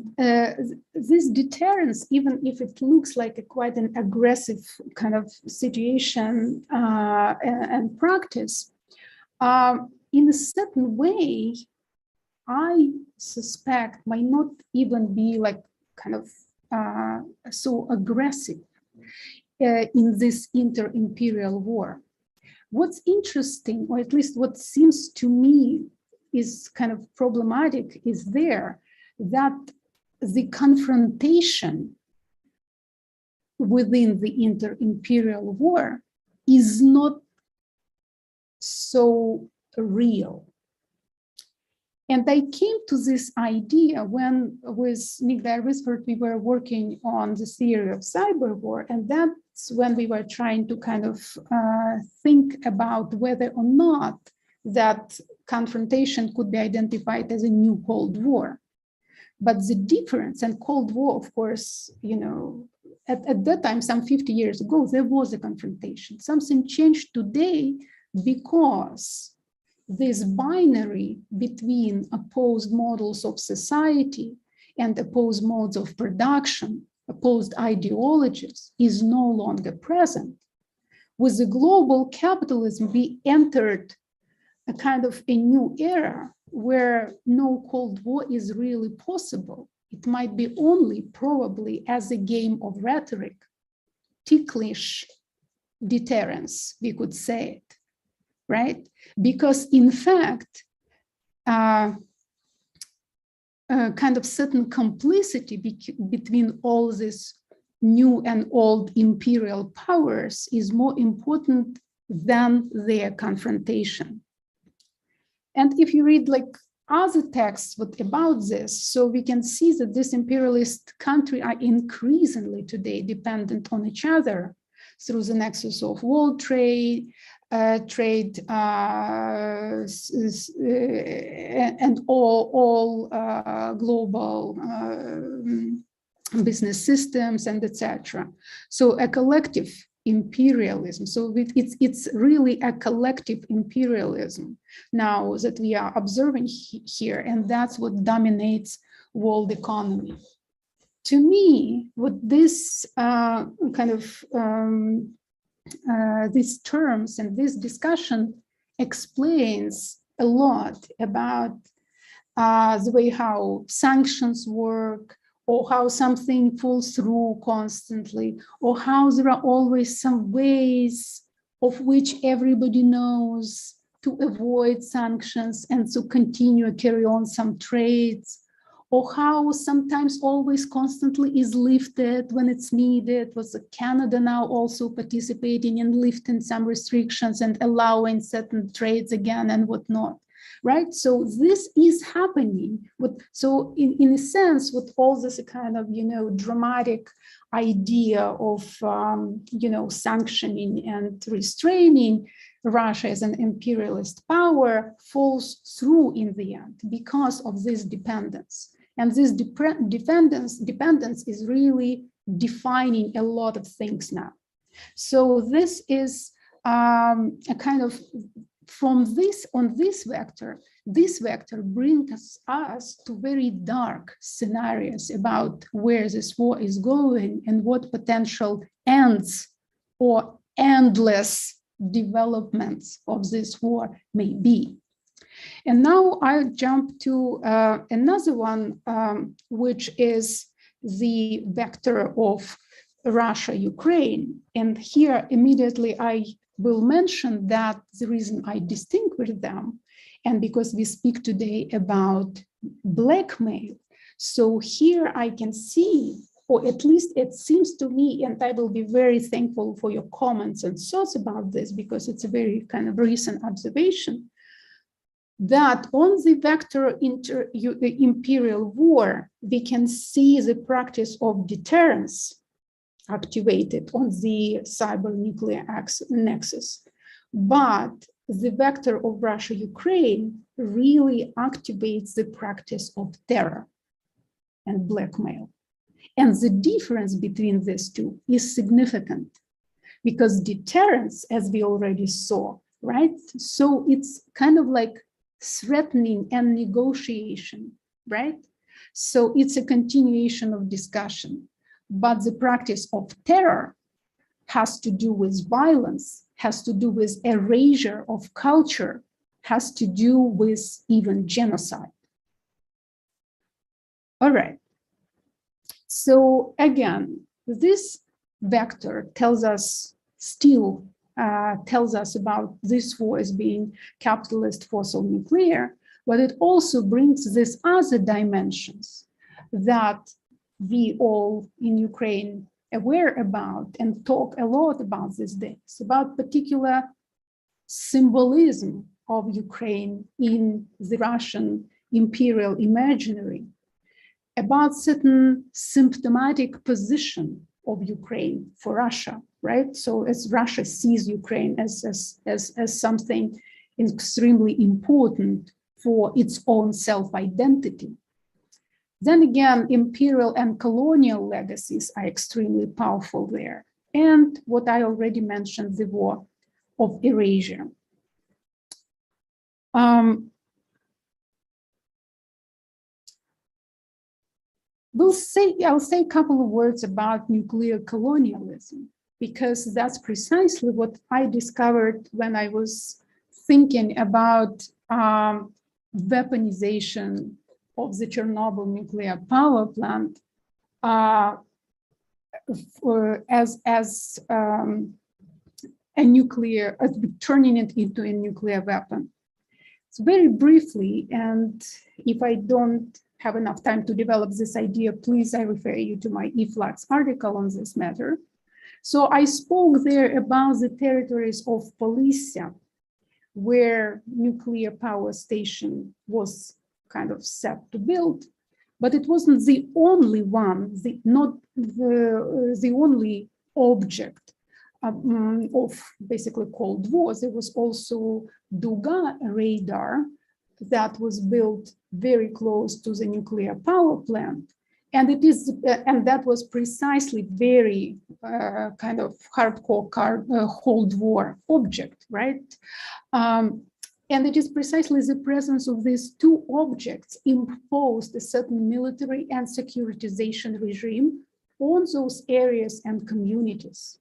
deterrence, even if it looks like quite an aggressive kind of situation and practice, in a certain way, I suspect might not even be like kind of so aggressive in this inter-imperial war. What's interesting, or at least what seems to me is kind of problematic, is that the confrontation within the inter-imperial war is not so real. And I came to this idea when with Nick Dyer-Wisford, we were working on the theory of cyberwar, and that's when we were trying to kind of think about whether or not that confrontation could be identified as a new Cold War. But the difference, and Cold War, of course, you know, at that time, some 50 years ago, there was a confrontation. Something changed today because this binary between opposed models of society and opposed modes of production, opposed ideologies, is no longer present. With the global capitalism, we entered a kind of a new era where no Cold War is really possible. It might be only probably as a game of rhetoric, ticklish deterrence, we could say it, right? Because in fact, kind of certain complicity between all these new and old imperial powers is more important than their confrontation. And if you read like other texts about this, so we can see that this imperialist country are increasingly today dependent on each other through the nexus of world trade, and all global business systems and etc. So a collective imperialism. So it's really a collective imperialism now that we are observing here, and that's what dominates world economy. To me, what this these terms and this discussion explains a lot about the way how sanctions work, or how something falls through constantly, or how there are always some ways of which everybody knows to avoid sanctions and to continue carry on some trades, or how sometimes always constantly is lifted when it's needed. Was Canada now also participating in lifting some restrictions and allowing certain trades again and whatnot? Right, so this is happening. So in a sense, with all this kind of dramatic idea of sanctioning and restraining Russia as an imperialist power falls through in the end because of this dependence. And this dependence is really defining a lot of things now. So this is a kind of from this vector brings us to very dark scenarios about where this war is going and what potential ends or endless developments of this war may be. And now I'll jump to another one, which is the vector of Russia-Ukraine. And here immediately I will mention that the reason I distinguish them, and because we speak today about blackmail, so here I can see, or at least it seems to me, and I will be very thankful for your comments and thoughts about this, because it's a very kind of recent observation, that on the vector imperial war, we can see the practice of deterrence activated on the cyber nuclear nexus. But the vector of Russia-Ukraine really activates the practice of terror and blackmail. And the difference between these two is significant because deterrence, as we already saw, right? So it's kind of like threatening and negotiation, right? So it's a continuation of discussion. But the practice of terror has to do with violence, has to do with erasure of culture, has to do with even genocide. All right. So again, this vector tells us tells us about this war as being capitalist fossil nuclear, but it also brings these other dimensions that we all in Ukraine aware about and talk a lot about these days, about particular symbolism of Ukraine in the Russian imperial imaginary, about certain symptomatic position of Ukraine for Russia, right? So as Russia sees Ukraine as something extremely important for its own self-identity. Then again, imperial and colonial legacies are extremely powerful there. And what I already mentioned, the war of erasure. I'll say a couple of words about nuclear colonialism, because that's precisely what I discovered when I was thinking about weaponization of the Chernobyl nuclear power plant as a nuclear, turning it into a nuclear weapon. So very briefly, and if I don't have enough time to develop this idea, please, I refer you to my eFlux article on this matter. So I spoke there about the territories of Polisia, where nuclear power station was kind of set to build, but it wasn't the only one, not the only object of basically Cold War. There was also Duga radar that was built very close to the nuclear power plant. And it is, and that was precisely very kind of hardcore Cold War object, right? And it is precisely the presence of these two objects imposed a certain military and securitization regime on those areas and communities.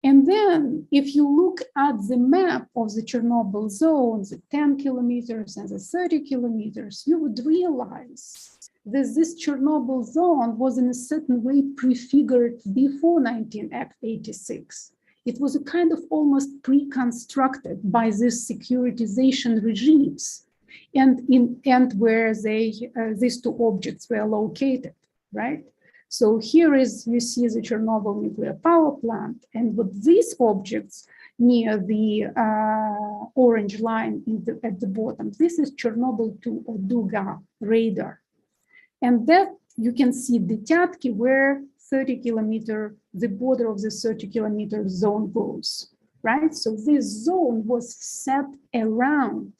And then if you look at the map of the Chernobyl zone, the 10 kilometers and the 30 kilometers, you would realize that this Chernobyl zone was in a certain way prefigured before 1986. It was a kind of almost pre-constructed by these securitization regimes and where these two objects were located, right? So here is, you see the Chernobyl nuclear power plant, and with these objects near the orange line at the bottom, this is Chernobyl 2 or Duga radar. And that you can see the Tyatki where 30 kilometer, the border of the 30 kilometer zone goes, right? So this zone was set around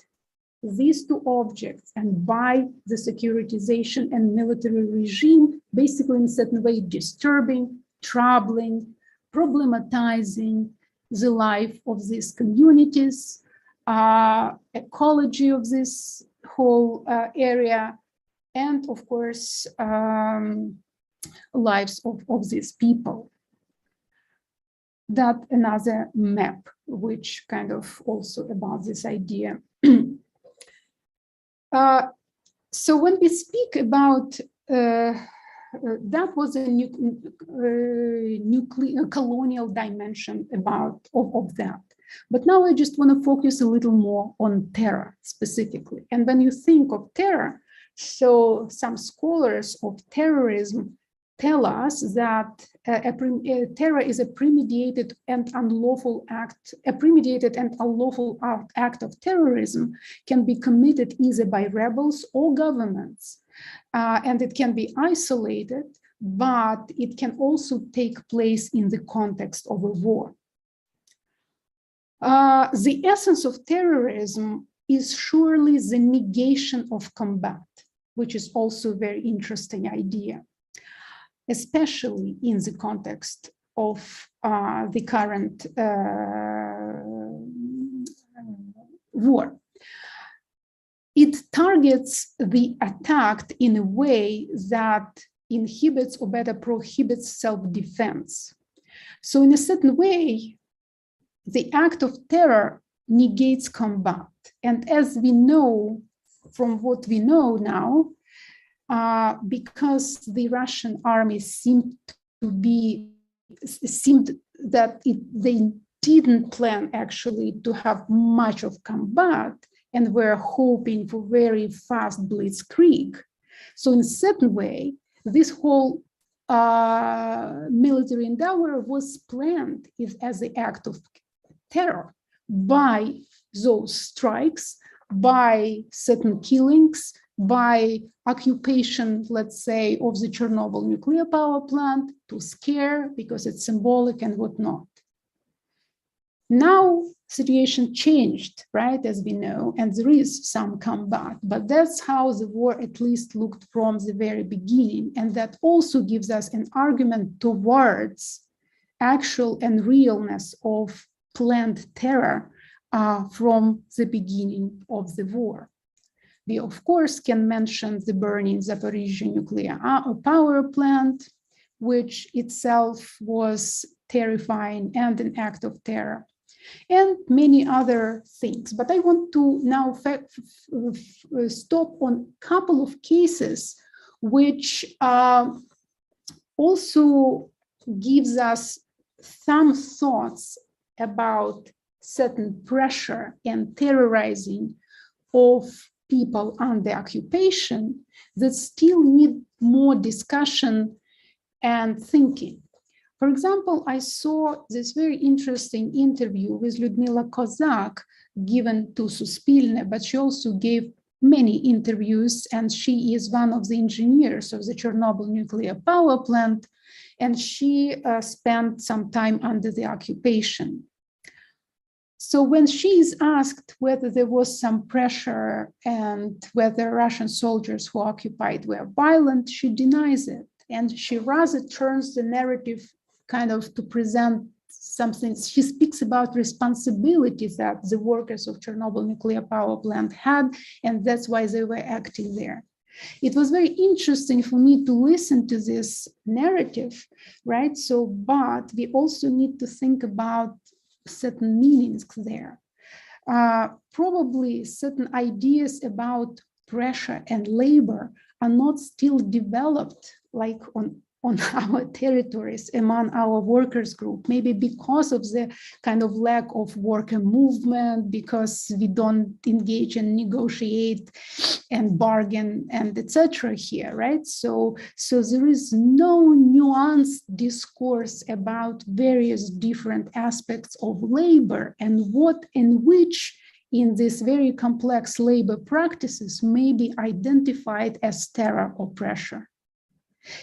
these two objects and by the securitization and military regime, basically in a certain way disturbing, troubling, problematizing the life of these communities, ecology of this whole area, and of course, lives of these people. That another map, which kind of also about this idea. So when we speak about that was a nuclear colonial dimension of that. But now I just want to focus a little more on terror specifically. And when you think of terror, so some scholars of terrorism tell us that terror is a premeditated and unlawful act. A premeditated and unlawful act of terrorism can be committed either by rebels or governments, and it can be isolated, but it can also take place in the context of a war. The essence of terrorism is surely the negation of combat, which is also a very interesting idea, especially in the context of the current war. It targets the attacked in a way that inhibits or better prohibits self-defense. So in a certain way, the act of terror negates combat. And as we know, from what we know now, because the Russian army seemed that they didn't plan actually to have much of combat and were hoping for very fast blitzkrieg. So in a certain way, this whole military endeavor was planned as the act of terror by those strikes, by certain killings, by occupation, let's say, of the Chernobyl nuclear power plant to scare because it's symbolic and whatnot. Now, situation changed, right, as we know, and there is some combat, but that's how the war at least looked from the very beginning. And that also gives us an argument towards actual and realness of planned terror from the beginning of the war. We, of course, can mention the burning Zaporizhzhya nuclear power plant, which itself was terrifying and an act of terror, and many other things. But I want to now stop on a couple of cases which also gives us some thoughts about certain pressure and terrorizing of people under occupation that still need more discussion and thinking. For example, I saw this very interesting interview with Lyudmila Kozak given to Suspilne, but she also gave many interviews, and she is one of the engineers of the Chernobyl nuclear power plant, and she spent some time under the occupation. So when she is asked whether there was some pressure and whether Russian soldiers who occupied were violent, she denies it. And she rather turns the narrative kind of to present something. She speaks about responsibilities that the workers of Chernobyl nuclear power plant had, and that's why they were acting there. It was very interesting for me to listen to this narrative, right? So, but we also need to think about certain meanings there. Probably certain ideas about pressure and labor are not still developed like on our territories among our workers group, maybe because of the kind of lack of worker movement, because we don't engage and negotiate and bargain and etc. here, right? So there is no nuanced discourse about various different aspects of labor and what and which in these very complex labor practices may be identified as terror or pressure.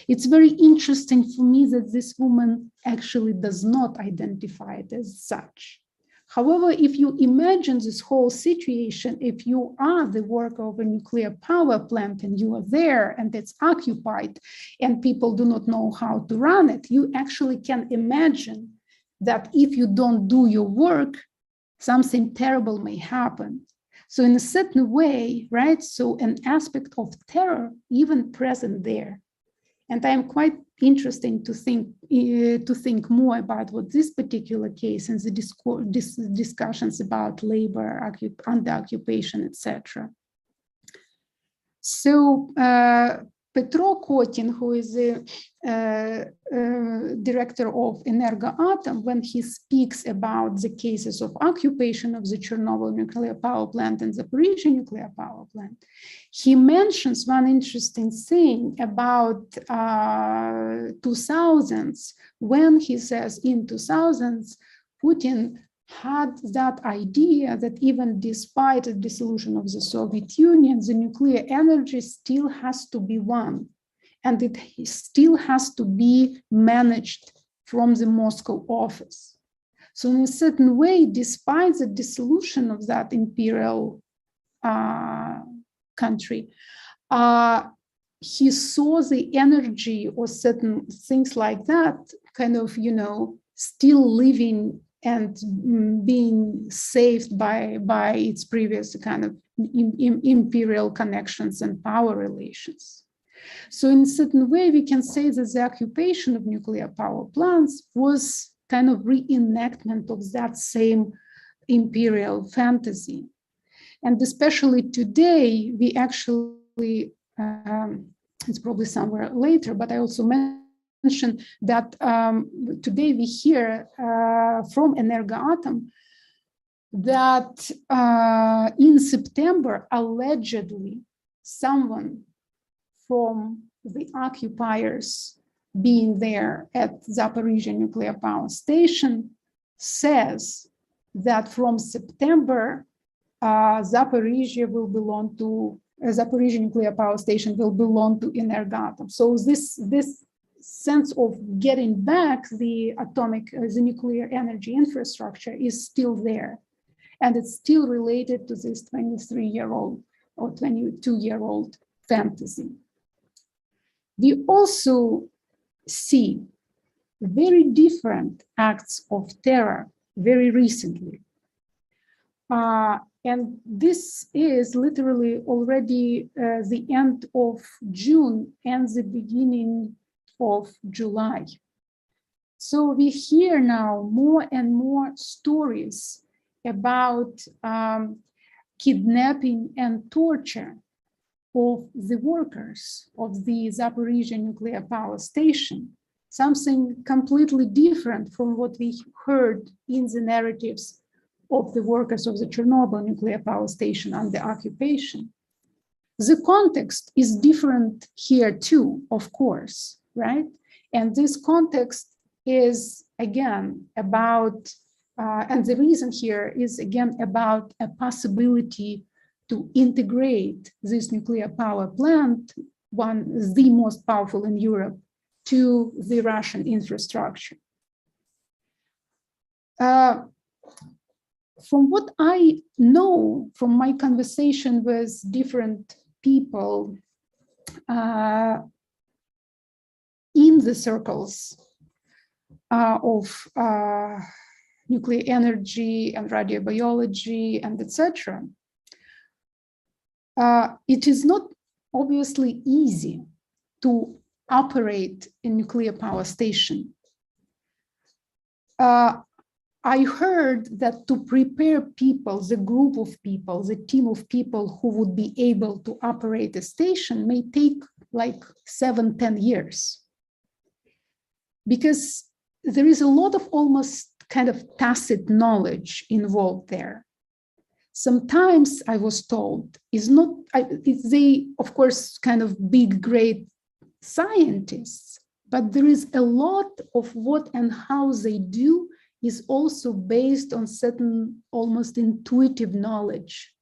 It's very interesting for me that this woman actually does not identify it as such. However, if you imagine this whole situation, if you are the worker of a nuclear power plant and you are there and it's occupied and people do not know how to run it, you actually can imagine that if you don't do your work, something terrible may happen. So in a certain way, right, so an aspect of terror even present there. And I'm quite interested to think more about what this particular case and the discussions about labor, under occupation, etc. So Petro Kotin, who is the director of Energoatom, when he speaks about the cases of occupation of the Chernobyl nuclear power plant and the Zaporizhzhya nuclear power plant, he mentions one interesting thing about 2000s, when he says in 2000s, Putin had that idea that even despite the dissolution of the Soviet Union, the nuclear energy still has to be won. and it still has to be managed from the Moscow office. So in a certain way, despite the dissolution of that imperial country, he saw the energy or certain things like that kind of, still living and being saved by its previous kind of imperial connections and power relations. So in a certain way, we can say that the occupation of nuclear power plants was kind of reenactment of that same imperial fantasy. And especially today, we actually, it's probably somewhere later, but I also mentioned that today we hear from Energoatom that in September, allegedly, someone from the occupiers being there at Zaporizhzhya nuclear power station says that from September, Zaporizhzhya nuclear power station will belong to Energoatom. So this sense of getting back the nuclear energy infrastructure is still there. And it's still related to this 23-year-old or 22-year-old fantasy. We also see very different acts of terror very recently. And this is literally already the end of June and the beginning of July. So we hear now more and more stories about kidnapping and torture of the workers of the Zaporizhzhya nuclear power station, something completely different from what we heard in the narratives of the workers of the Chernobyl nuclear power station under occupation. The context is different here too, of course, right? And this context is again about, and the reason here is again about a possibility to integrate this nuclear power plant, the most powerful in Europe, to the Russian infrastructure. From what I know from my conversation with different people in the circles of nuclear energy and radiobiology and etc., it is not obviously easy to operate a nuclear power station. I heard that to prepare people, the group of people, the team of people who would be able to operate a station may take like 7-10 years. Because there is a lot of almost kind of tacit knowledge involved there. Sometimes I was told they, of course, kind of big, great scientists, but there is a lot of what and how they do is also based on certain almost intuitive knowledge.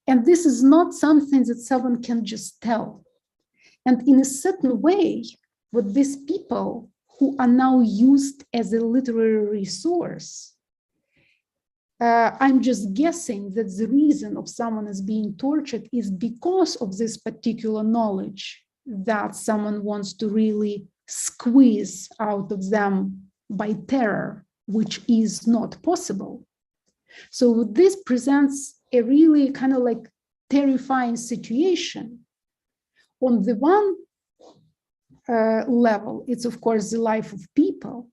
And this is not something that someone can just tell. And in a certain way, what these people who are now used as a literary resource, I'm just guessing that the reason of someone is being tortured is because of this particular knowledge that someone wants to really squeeze out of them by terror, which is not possible. So this presents a really kind of like terrifying situation. On the one level, it's of course the life of people,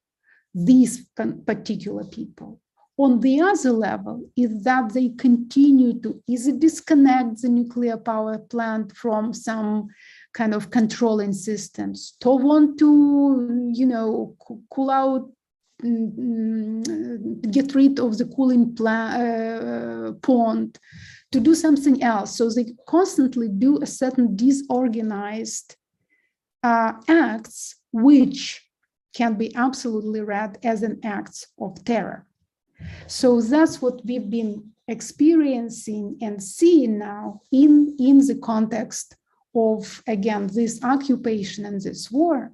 these particular people. On the other level is that they continue to either disconnect the nuclear power plant from some kind of controlling systems, to want to, cool out, get rid of the cooling pond, to do something else. So they constantly do a certain disorganized acts, which can be absolutely read as an act of terror. So that's what we've been experiencing and seeing now in the context of, again, this occupation and this war.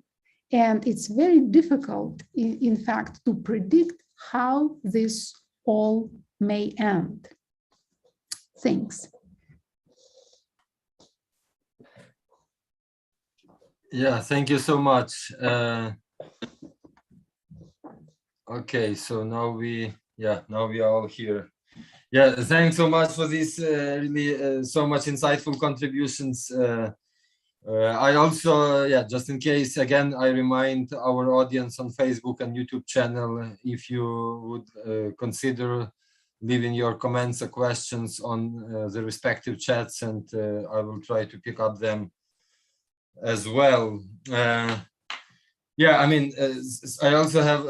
And it's very difficult, in fact, to predict how this all may end. Thanks. Yeah, thank you so much. Okay, so now we are all here. Yeah, thanks so much for these really so much insightful contributions. I also, just in case, again, I remind our audience on Facebook and YouTube channel, if you would consider leaving your comments or questions on the respective chats, and I will try to pick up them as well. Yeah, I mean, I also have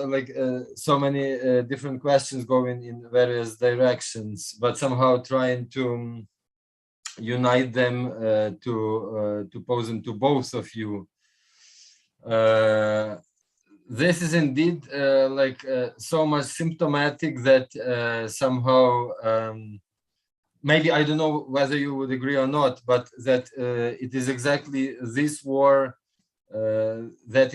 so many different questions going in various directions, but somehow trying to unite them to pose them to both of you. This is indeed so much symptomatic that somehow maybe, I don't know whether you would agree or not, but that it is exactly this war that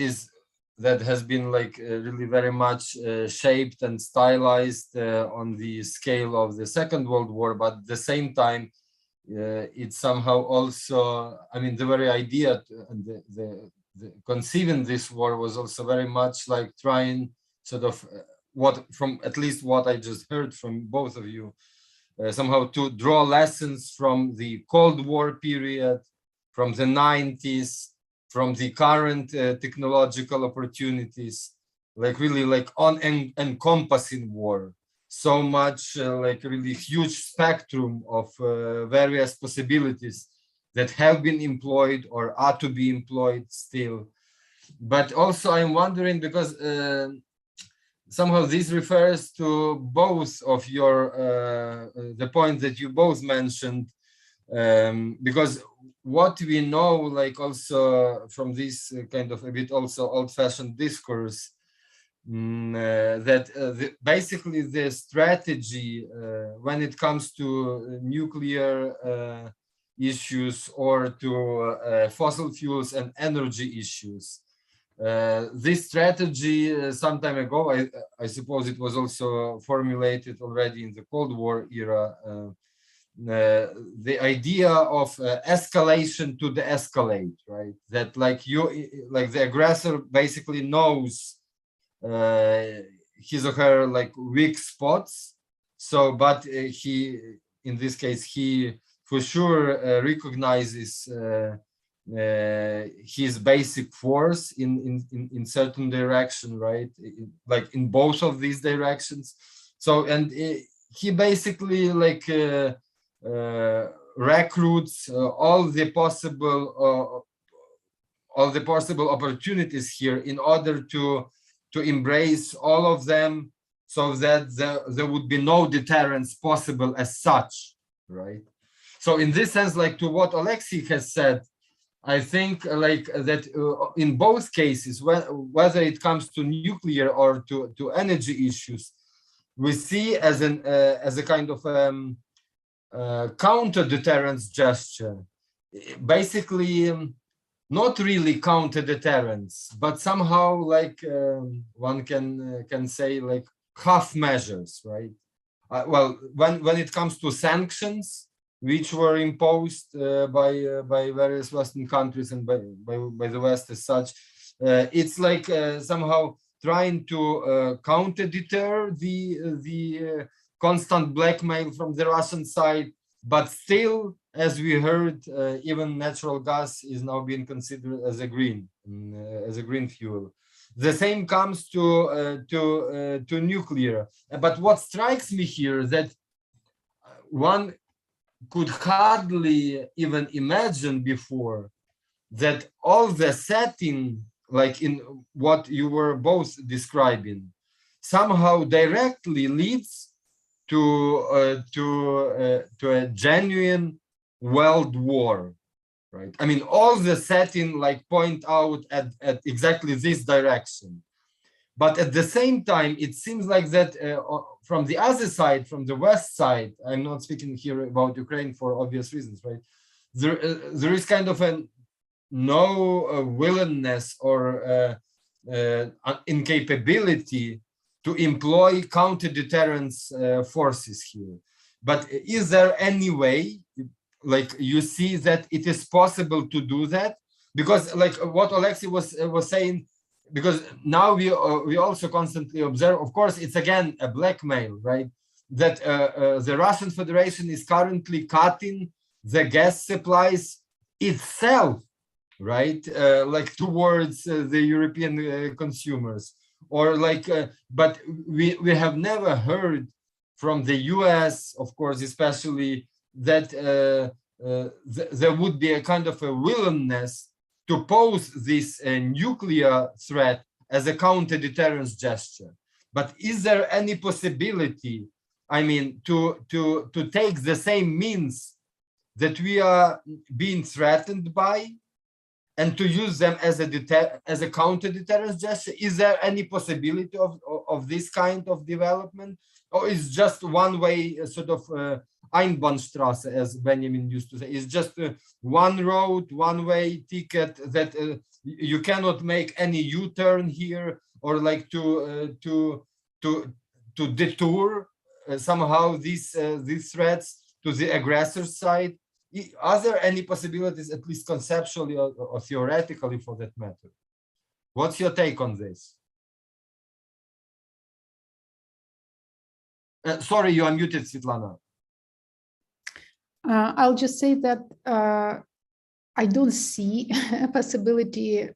has been really very much shaped and stylized on the scale of the Second World War, but at the same time it's somehow also, I mean, the very idea and the conceiving this war was also very much like trying sort of from at least what I just heard from both of you, somehow to draw lessons from the Cold War period, from the 90s, from the current technological opportunities, really encompassing war. So much really huge spectrum of various possibilities that have been employed or are to be employed still. But also I'm wondering, because somehow this refers to both of your, the point that you both mentioned, because what we know, also from this kind of a bit also old-fashioned discourse, that basically the strategy when it comes to nuclear issues or to fossil fuels and energy issues, this strategy some time ago, I suppose it was also formulated already in the Cold War era, the idea of escalation to de-escalate, right? That the aggressor basically knows his or her weak spots. So, but he, in this case, he for sure recognizes his basic force in certain direction, right? In both of these directions. So, and he basically recruits all the possible opportunities here in order to embrace all of them, so that there would be no deterrence possible as such, right? So in this sense, to what Oleksiy has said, I think that in both cases, whether it comes to nuclear or to energy issues, we see as a kind of counter deterrence gesture, basically not really counter deterrence, but somehow one can say half measures, right? Well, when it comes to sanctions, which were imposed by various Western countries and by the West as such, it's somehow trying to counter deter the constant blackmail from the Russian side, but still, as we heard, even natural gas is now being considered as a green fuel. The same comes to nuclear. But what strikes me here is that one could hardly even imagine before that all the setting, in what you were both describing, somehow directly leads to a genuine world war, right? I mean, all the setting point out at exactly this direction. But at the same time, it seems that from the other side, from the West side, I'm not speaking here about Ukraine for obvious reasons, right? there is kind of a no willingness or incapability to employ counter-deterrence forces here. But is there any way, like you see that it is possible to do that? Because like what Oleksiy was saying, because now we also constantly observe, of course, it's again a blackmail, right? That the Russian Federation is currently cutting the gas supplies itself, right? Like towards the European consumers, or like, but we have never heard from the US, of course, especially that there would be a kind of a willingness to pose this nuclear threat as a counter-deterrence gesture. But is there any possibility, I mean, to take the same means that we are being threatened by and to use them as a counter-deterrence gesture? Is there any possibility of this kind of development? Or is just one way, sort of Einbahnstraße, as Benjamin used to say, is just one road, one way ticket that you cannot make any U-turn here, or like to detour somehow these threats to the aggressor's side? Are there any possibilities, at least conceptually or theoretically for that matter? What's your take on this? Sorry, you are muted, Svitlana. I'll just say that I don't see a possibility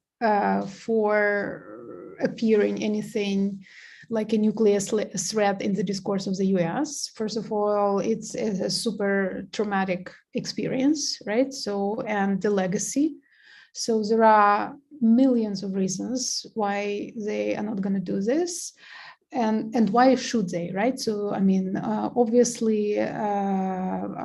for appearing anything like a nuclear threat in the discourse of the US. First of all, it's a super traumatic experience, right? So, and the legacy. So there are millions of reasons why they are not going to do this. And why should they, right? So, I mean, obviously, I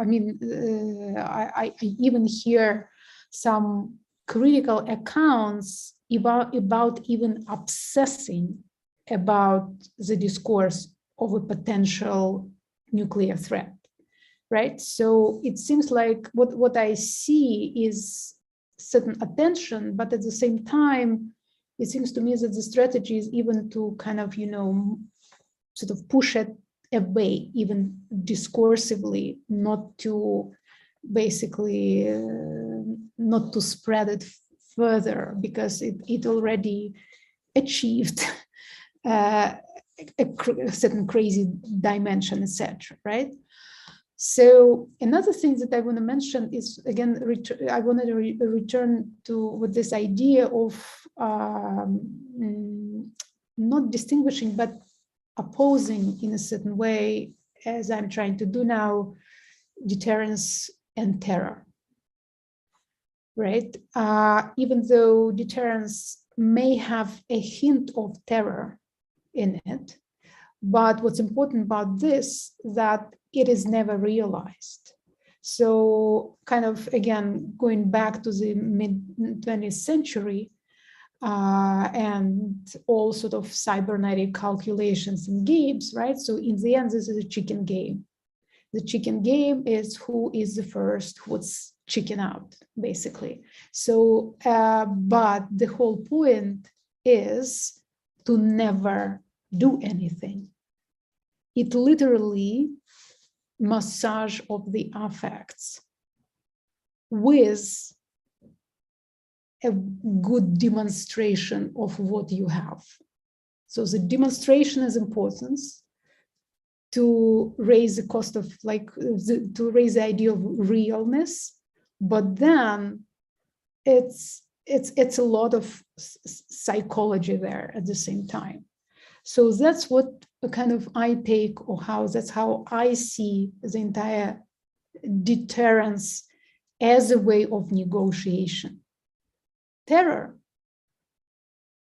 even hear some critical accounts about even obsessing about the discourse of a potential nuclear threat, right? So it seems like what I see is certain attention, but at the same time, it seems to me that the strategy is even to kind of, sort of push it away, even discursively, not to basically, not to spread it further, because it already achieved a certain crazy dimension, etc., right? So another thing that I want to mention is, again, I wanted to return to with this idea of not distinguishing, but opposing in a certain way, as I'm trying to do now, deterrence and terror, right? Even though deterrence may have a hint of terror in it, but what's important about this, that it is never realized. So kind of, again, going back to the mid-20th century and all sort of cybernetic calculations and games, right? So in the end, this is a chicken game. The chicken game is who is the first, who's chicken out, basically. So, but the whole point is to never do anything. It literally massage of the affects with a good demonstration of what you have. So the demonstration is important to raise the cost of, like, to raise the idea of realness, but then it's a lot of psychology there at the same time. So that's what kind of I take, or that's how I see the entire deterrence as a way of negotiation. Terror,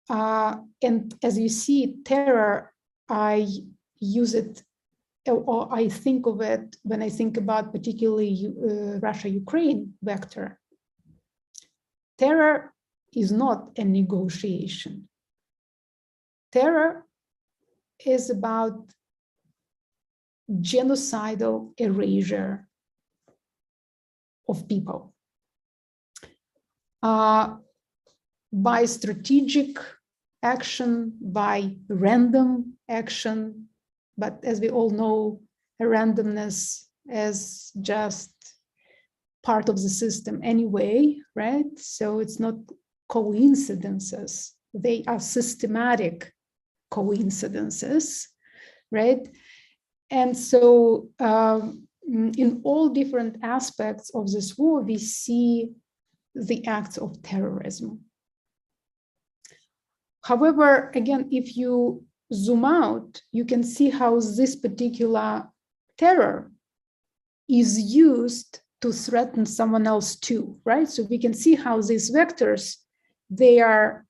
and as you see, terror, I use it, or I think of it when I think about particularly Russia-Ukraine vector. Terror is not a negotiation. Terror is about genocidal erasure of people. by strategic action, by random action. But as we all know, randomness is just part of the system anyway, right? So it's not coincidences. They are systematic coincidences, right? And so in all different aspects of this war, we see the acts of terrorism. However, again, if you zoom out, you can see how this particular terror is used to threaten someone else too, right? So we can see how these vectors, they are,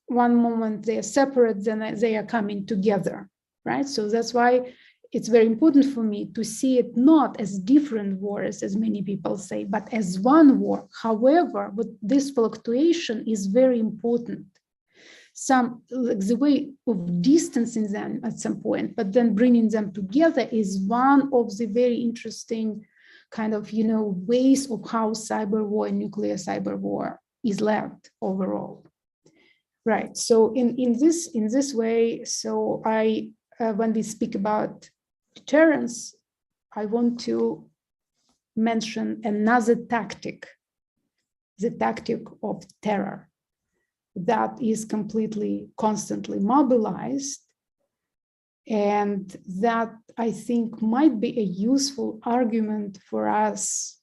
one moment they are separate, then they are coming together, right? So that's why it's very important for me to see it not as different wars, as many people say, but as one war. However, but this fluctuation is very important. Some, like the way of distancing them at some point, but then bringing them together is one of the very interesting kind of, ways of how cyber war and nuclear cyber war is led overall. Right. So in this way, so when we speak about deterrence, I want to mention another tactic, the tactic of terror, that is completely, constantly mobilized, and that I think might be a useful argument for us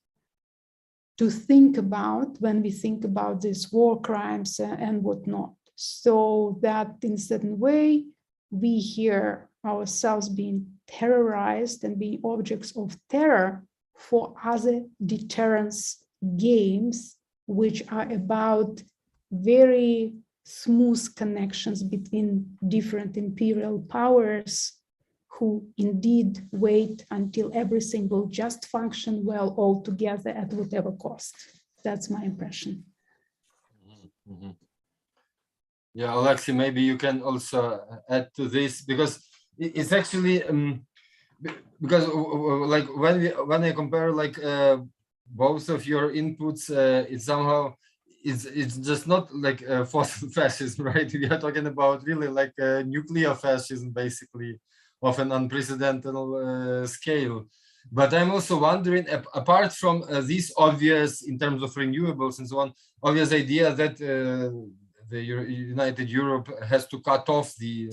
to think about when we think about these war crimes and whatnot. So that in a certain way, we hear ourselves being terrorized and being objects of terror for other deterrence games, which are about very smooth connections between different imperial powers who indeed wait until everything will just function well all together at whatever cost. That's my impression. Mm-hmm. Yeah, Oleksiy, maybe you can also add to this, because it's actually because like when I compare both of your inputs, it somehow it's just not like fossil fascism, right? We are talking about really like nuclear fascism, basically, of an unprecedented scale. But I'm also wondering, apart from this obvious, in terms of renewables and so on, obvious idea that the United Europe has to cut off the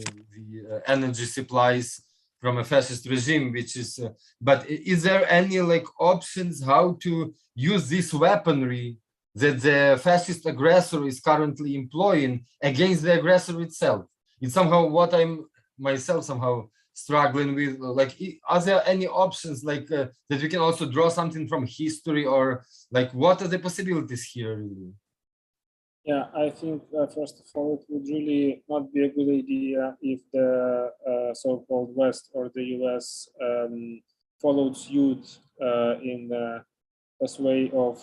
energy supplies from a fascist regime, which is, but is there any like options how to use this weaponry that the fascist aggressor is currently employing against the aggressor itself? It's somehow what I'm myself somehow struggling with, like, are there any options like that we can also draw something from history, or like what are the possibilities here really? Yeah, I think first of all, it would really not be a good idea if the so-called West or the US followed suit in this way of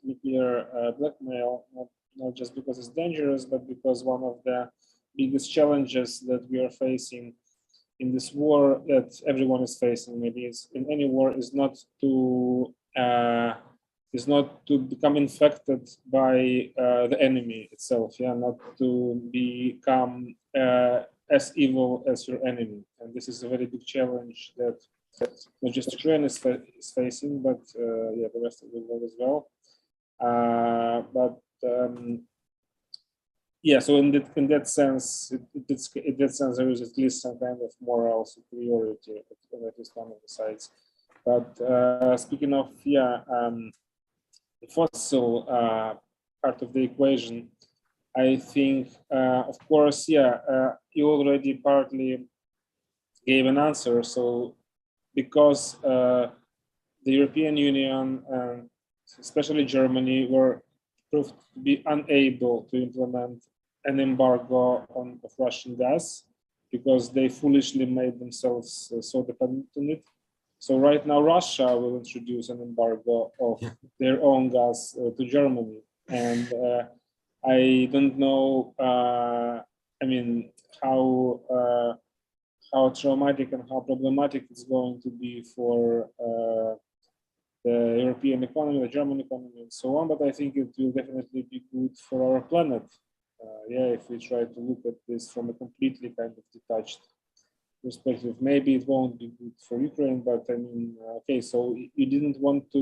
nuclear blackmail, not just because it's dangerous, but because one of the biggest challenges that we are facing in this war, that everyone is facing, maybe is in any war, is not to become infected by the enemy itself, not to become as evil as your enemy. And this is a very big challenge that not just Ukraine is facing, but the rest of the world as well. So in that sense, there is at least some kind of moral superiority at least one of the sides. But speaking of the fossil part of the equation, I think, of course, you already partly gave an answer. So because the European Union, and especially Germany, were proved to be unable to implement an embargo of Russian gas because they foolishly made themselves so dependent on it. So right now, Russia will introduce an embargo of their own gas to Germany. And I don't know, how traumatic and how problematic it's going to be for the European economy, the German economy, and so on. But I think it will definitely be good for our planet. Yeah, if we try to look at this from a completely kind of detached perspective, maybe it won't be good for Ukraine. But I mean, okay, so you didn't want to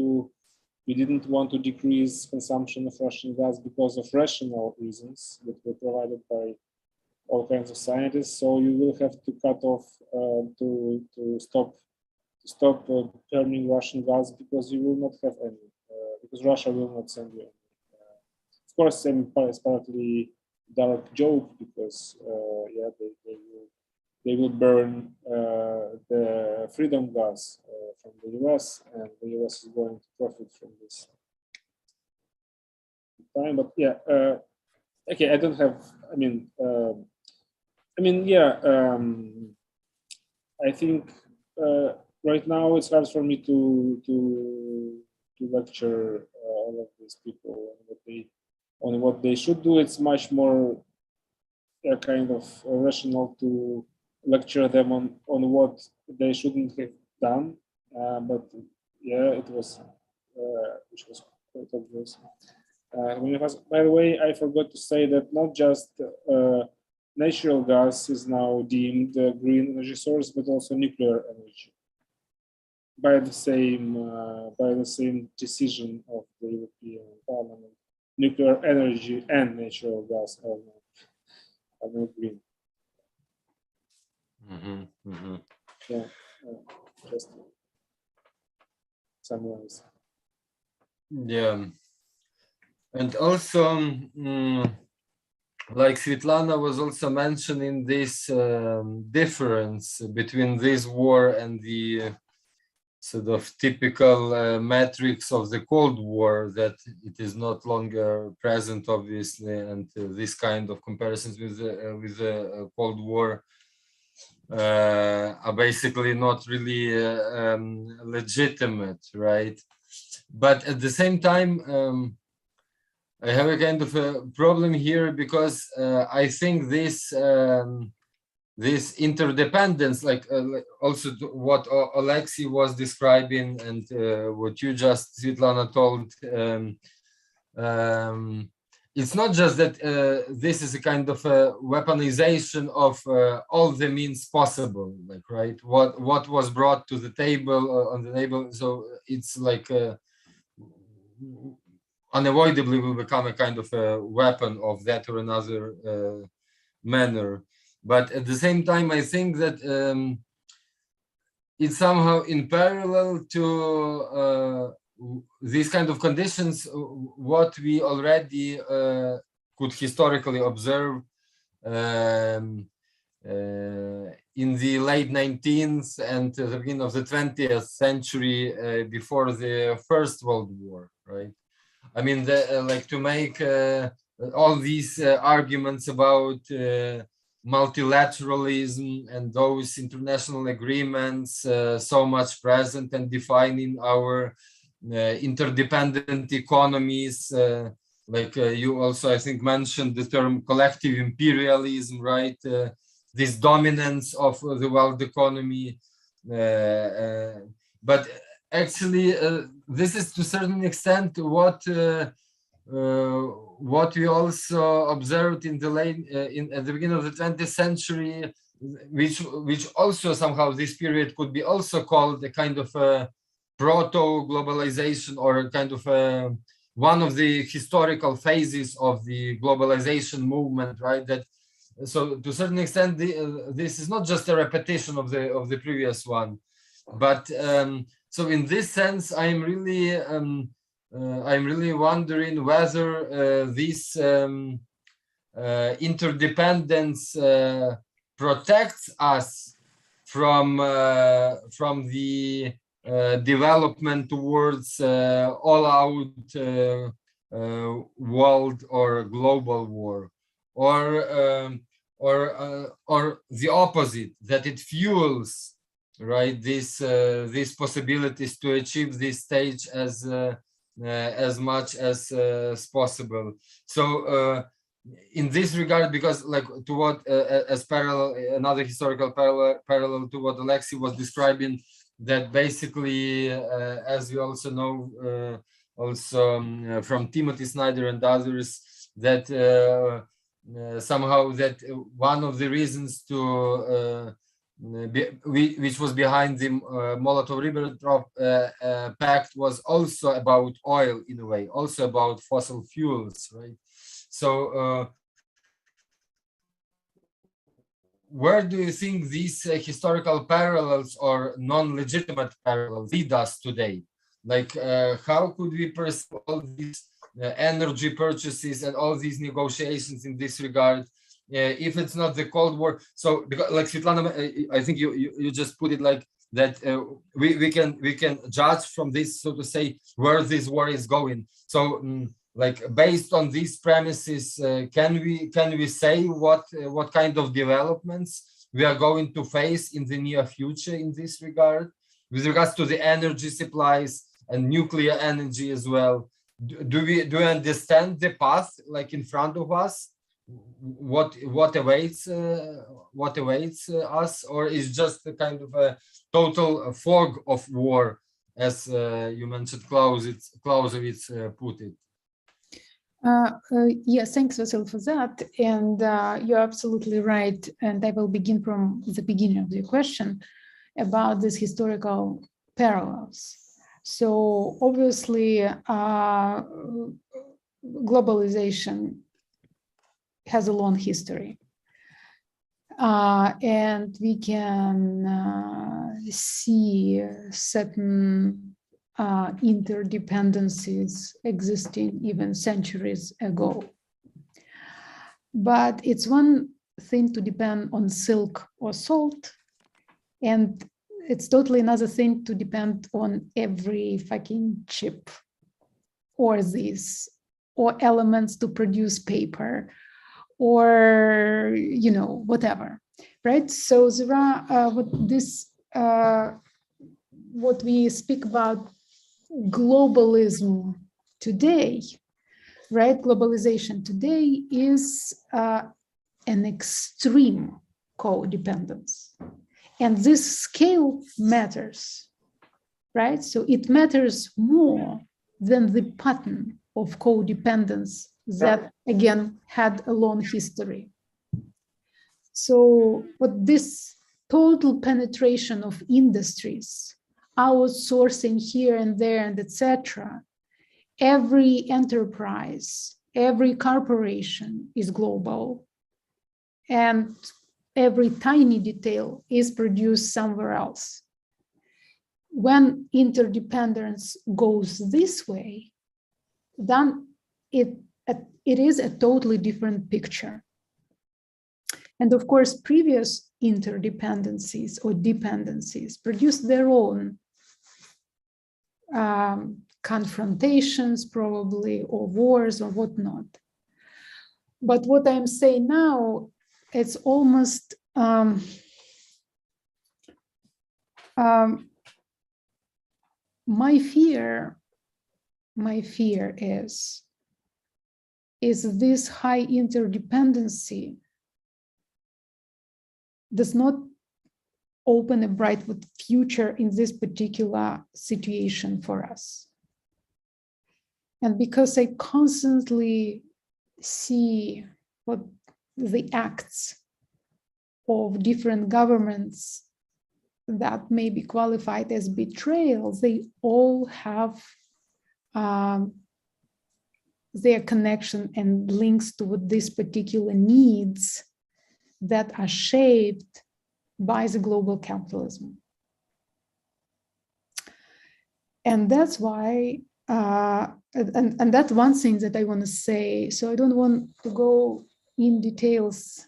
decrease consumption of Russian gas because of rational reasons that were provided by all kinds of scientists. So you will have to cut off to stop burning Russian gas because you will not have any, because Russia will not send you any. Of course, it's partly dark joke because yeah, they will burn the freedom gas from the US, and the US is going to profit from this time. But yeah, okay, I don't have. Yeah. I think right now it's hard for me to lecture all of these people on what they should do. It's much more kind of rational to lecture them on what they shouldn't have done. But yeah, it was which was quite obvious. By the way, I forgot to say that not just natural gas is now deemed a green energy source, but also nuclear energy by the same decision of the European Parliament. Nuclear energy and natural gas are not green. Yeah, just to summarize. Yeah, and also like Svitlana was also mentioning this difference between this war and the sort of typical metrics of the Cold War, that it is not longer present, obviously, and this kind of comparisons with the Cold War are basically not really legitimate, right? But at the same time, I have a kind of a problem here because I think this this interdependence, like also what Oleksiy was describing and what you just, Svitlana, told, it's not just that this is a kind of a weaponization of all the means possible, like, right? What was brought to the table on the table, so it's like unavoidably will become a kind of a weapon of that or another manner. But at the same time, I think that it's somehow in parallel to these kind of conditions, what we already could historically observe in the late 19th and the beginning of the 20th century, before the First World War, right? I mean, like to make all these arguments about multilateralism and those international agreements so much present and defining our interdependent economies. Like you also, I think, mentioned the term collective imperialism, right? This dominance of the world economy. But actually, this is to a certain extent what we also observed in the late, at the beginning of the 20th century, which also somehow this period could be also called a kind of a proto-globalization, or a kind of one of the historical phases of the globalization movement, right? That, so to a certain extent, this is not just a repetition of the previous one, but so in this sense, I'm really wondering whether this interdependence protects us from the development towards all-out world or global war, or the opposite, that it fuels, right, these possibilities to achieve this stage as much as possible. So in this regard, because like to what as parallel, another historical parallel to what Oleksiy was describing, that basically as we also know, also from Timothy Snyder and others, that somehow that one of the reasons to which was behind the Molotov-Ribbentrop Pact was also about oil in a way, also about fossil fuels, right? So where do you think these historical parallels or non-legitimate parallels lead us today? Like, how could we perceive all these energy purchases and all these negotiations in this regard if it's not the Cold War? So, because, like Svitlana, I think you just put it like that. We can judge from this, so to say, where this war is going. So. Like based on these premises, can we say what kind of developments we are going to face in the near future in this regard, with regards to the energy supplies and nuclear energy as well? Do we understand the path like in front of us? What awaits us, or is just a kind of a total fog of war, as you mentioned, Clausewitz put it? Yes, thanks, Vasil, for that. And you're absolutely right. And I will begin from the beginning of the question about these historical parallels. So obviously, globalization has a long history. And we can see certain interdependencies existing even centuries ago. But it's one thing to depend on silk or salt, and it's totally another thing to depend on every fucking chip or these, or elements to produce paper, or, you know, whatever, right? So there are what we speak about globalism today, right? Globalization today is an extreme codependence. And this scale matters, right? So it matters more than the pattern of codependence that, again, had a long history. So what this total penetration of industries, outsourcing here and there and etc. Every enterprise, every corporation is global, and every tiny detail is produced somewhere else. When interdependence goes this way, then it is a totally different picture. And of course, previous interdependencies or dependencies produce their own confrontations, probably, or wars or whatnot. But what I'm saying now, it's almost my fear is this high interdependency does not open a bright future in this particular situation for us. And because I constantly see what the acts of different governments that may be qualified as betrayals, they all have their connection and links to these particular needs that are shaped by the global capitalism. And that's why, and that's one thing that I want to say. So I don't want to go in details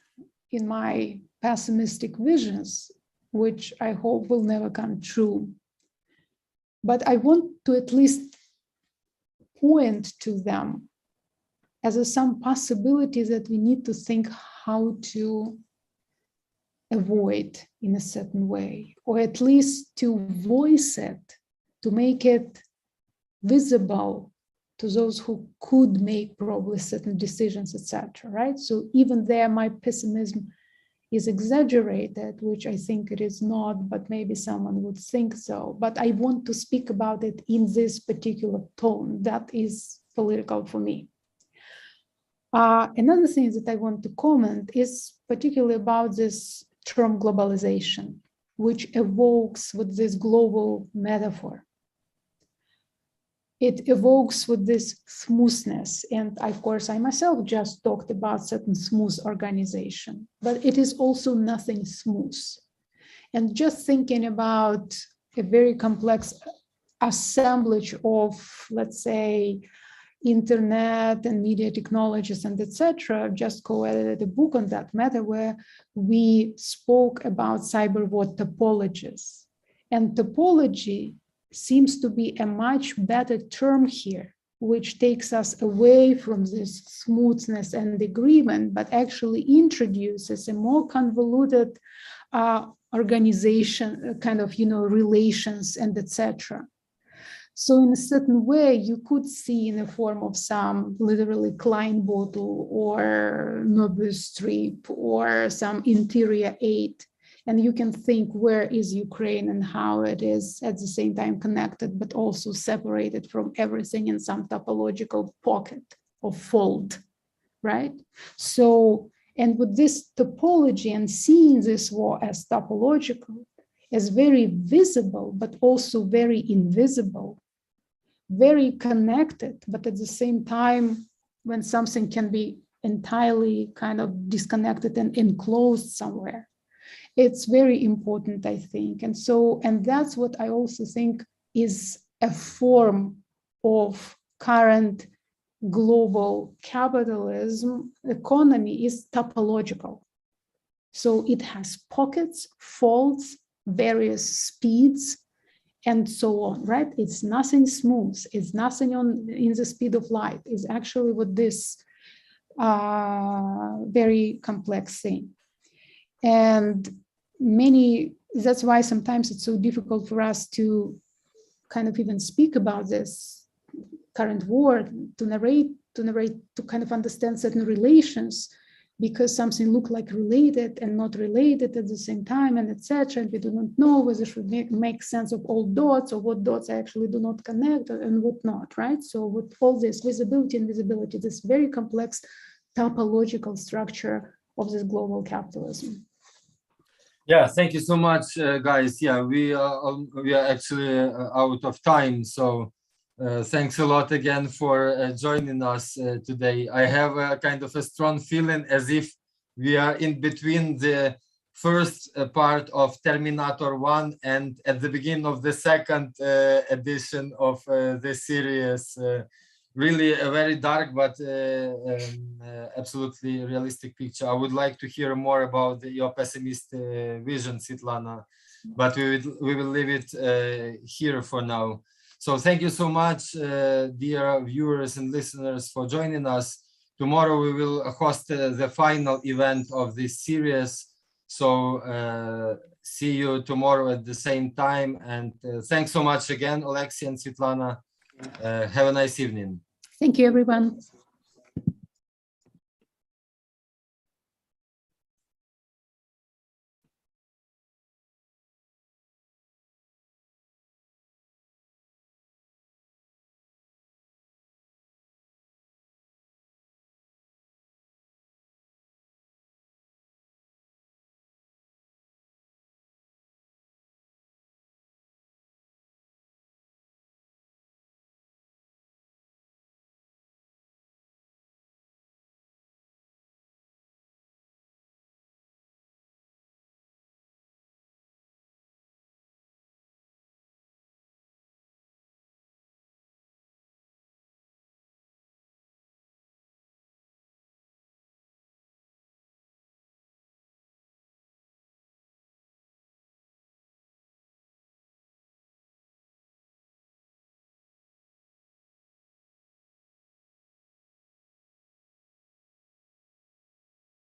in my pessimistic visions, which I hope will never come true. But I want to at least point to them as some possibility that we need to think how to avoid in a certain way, or at least to voice it, to make it visible to those who could make probably certain decisions, etc. Right? So even there, my pessimism is exaggerated, which I think it is not, but maybe someone would think so. But I want to speak about it in this particular tone that is political for me. Another thing that I want to comment is particularly about this term globalization, which evokes with this global metaphor. It evokes with this smoothness. And of course, I myself just talked about certain smooth organization, but it is also nothing smooth. And just thinking about a very complex assemblage of, let's say, internet and media technologies and etc. Just co-edited a book on that matter where we spoke about cyberwar topologies. And topology seems to be a much better term here, which takes us away from this smoothness and agreement, but actually introduces a more convoluted organization, kind of, relations and etc. So in a certain way, you could see in the form of some literally Klein bottle or Mobius strip or some interior aid. And you can think where is Ukraine and how it is at the same time connected, but also separated from everything in some topological pocket or fold, right? So, and with this topology and seeing this war as topological, as very visible, but also very invisible, very connected, but at the same time, when something can be entirely kind of disconnected and enclosed somewhere, it's very important, I think. And so, and that's what I also think is a form of current global capitalism economy is topological. So it has pockets, folds, various speeds, and so on, right? It's nothing smooth. It's nothing in the speed of light. It's actually with this very complex thing. And that's why sometimes it's so difficult for us to kind of even speak about this current war, to narrate, to kind of understand certain relations, because something look like related and not related at the same time, and etc. And we do not know whether we should make sense of all dots or what dots actually do not connect and what not, right? So with all this visibility and invisibility, this very complex topological structure of this global capitalism. Yeah, thank you so much, guys. Yeah, we are actually out of time, so thanks a lot again for joining us today. I have a kind of a strong feeling as if we are in between the first part of Terminator 1 and at the beginning of the second edition of the series. Really a very dark but absolutely realistic picture. I would like to hear more about your pessimist vision, Svitlana, but we will leave it here for now. So thank you so much, dear viewers and listeners, for joining us. Tomorrow we will host the final event of this series. So see you tomorrow at the same time. And thanks so much again, Oleksiy and Svitlana. Have a nice evening. Thank you, everyone.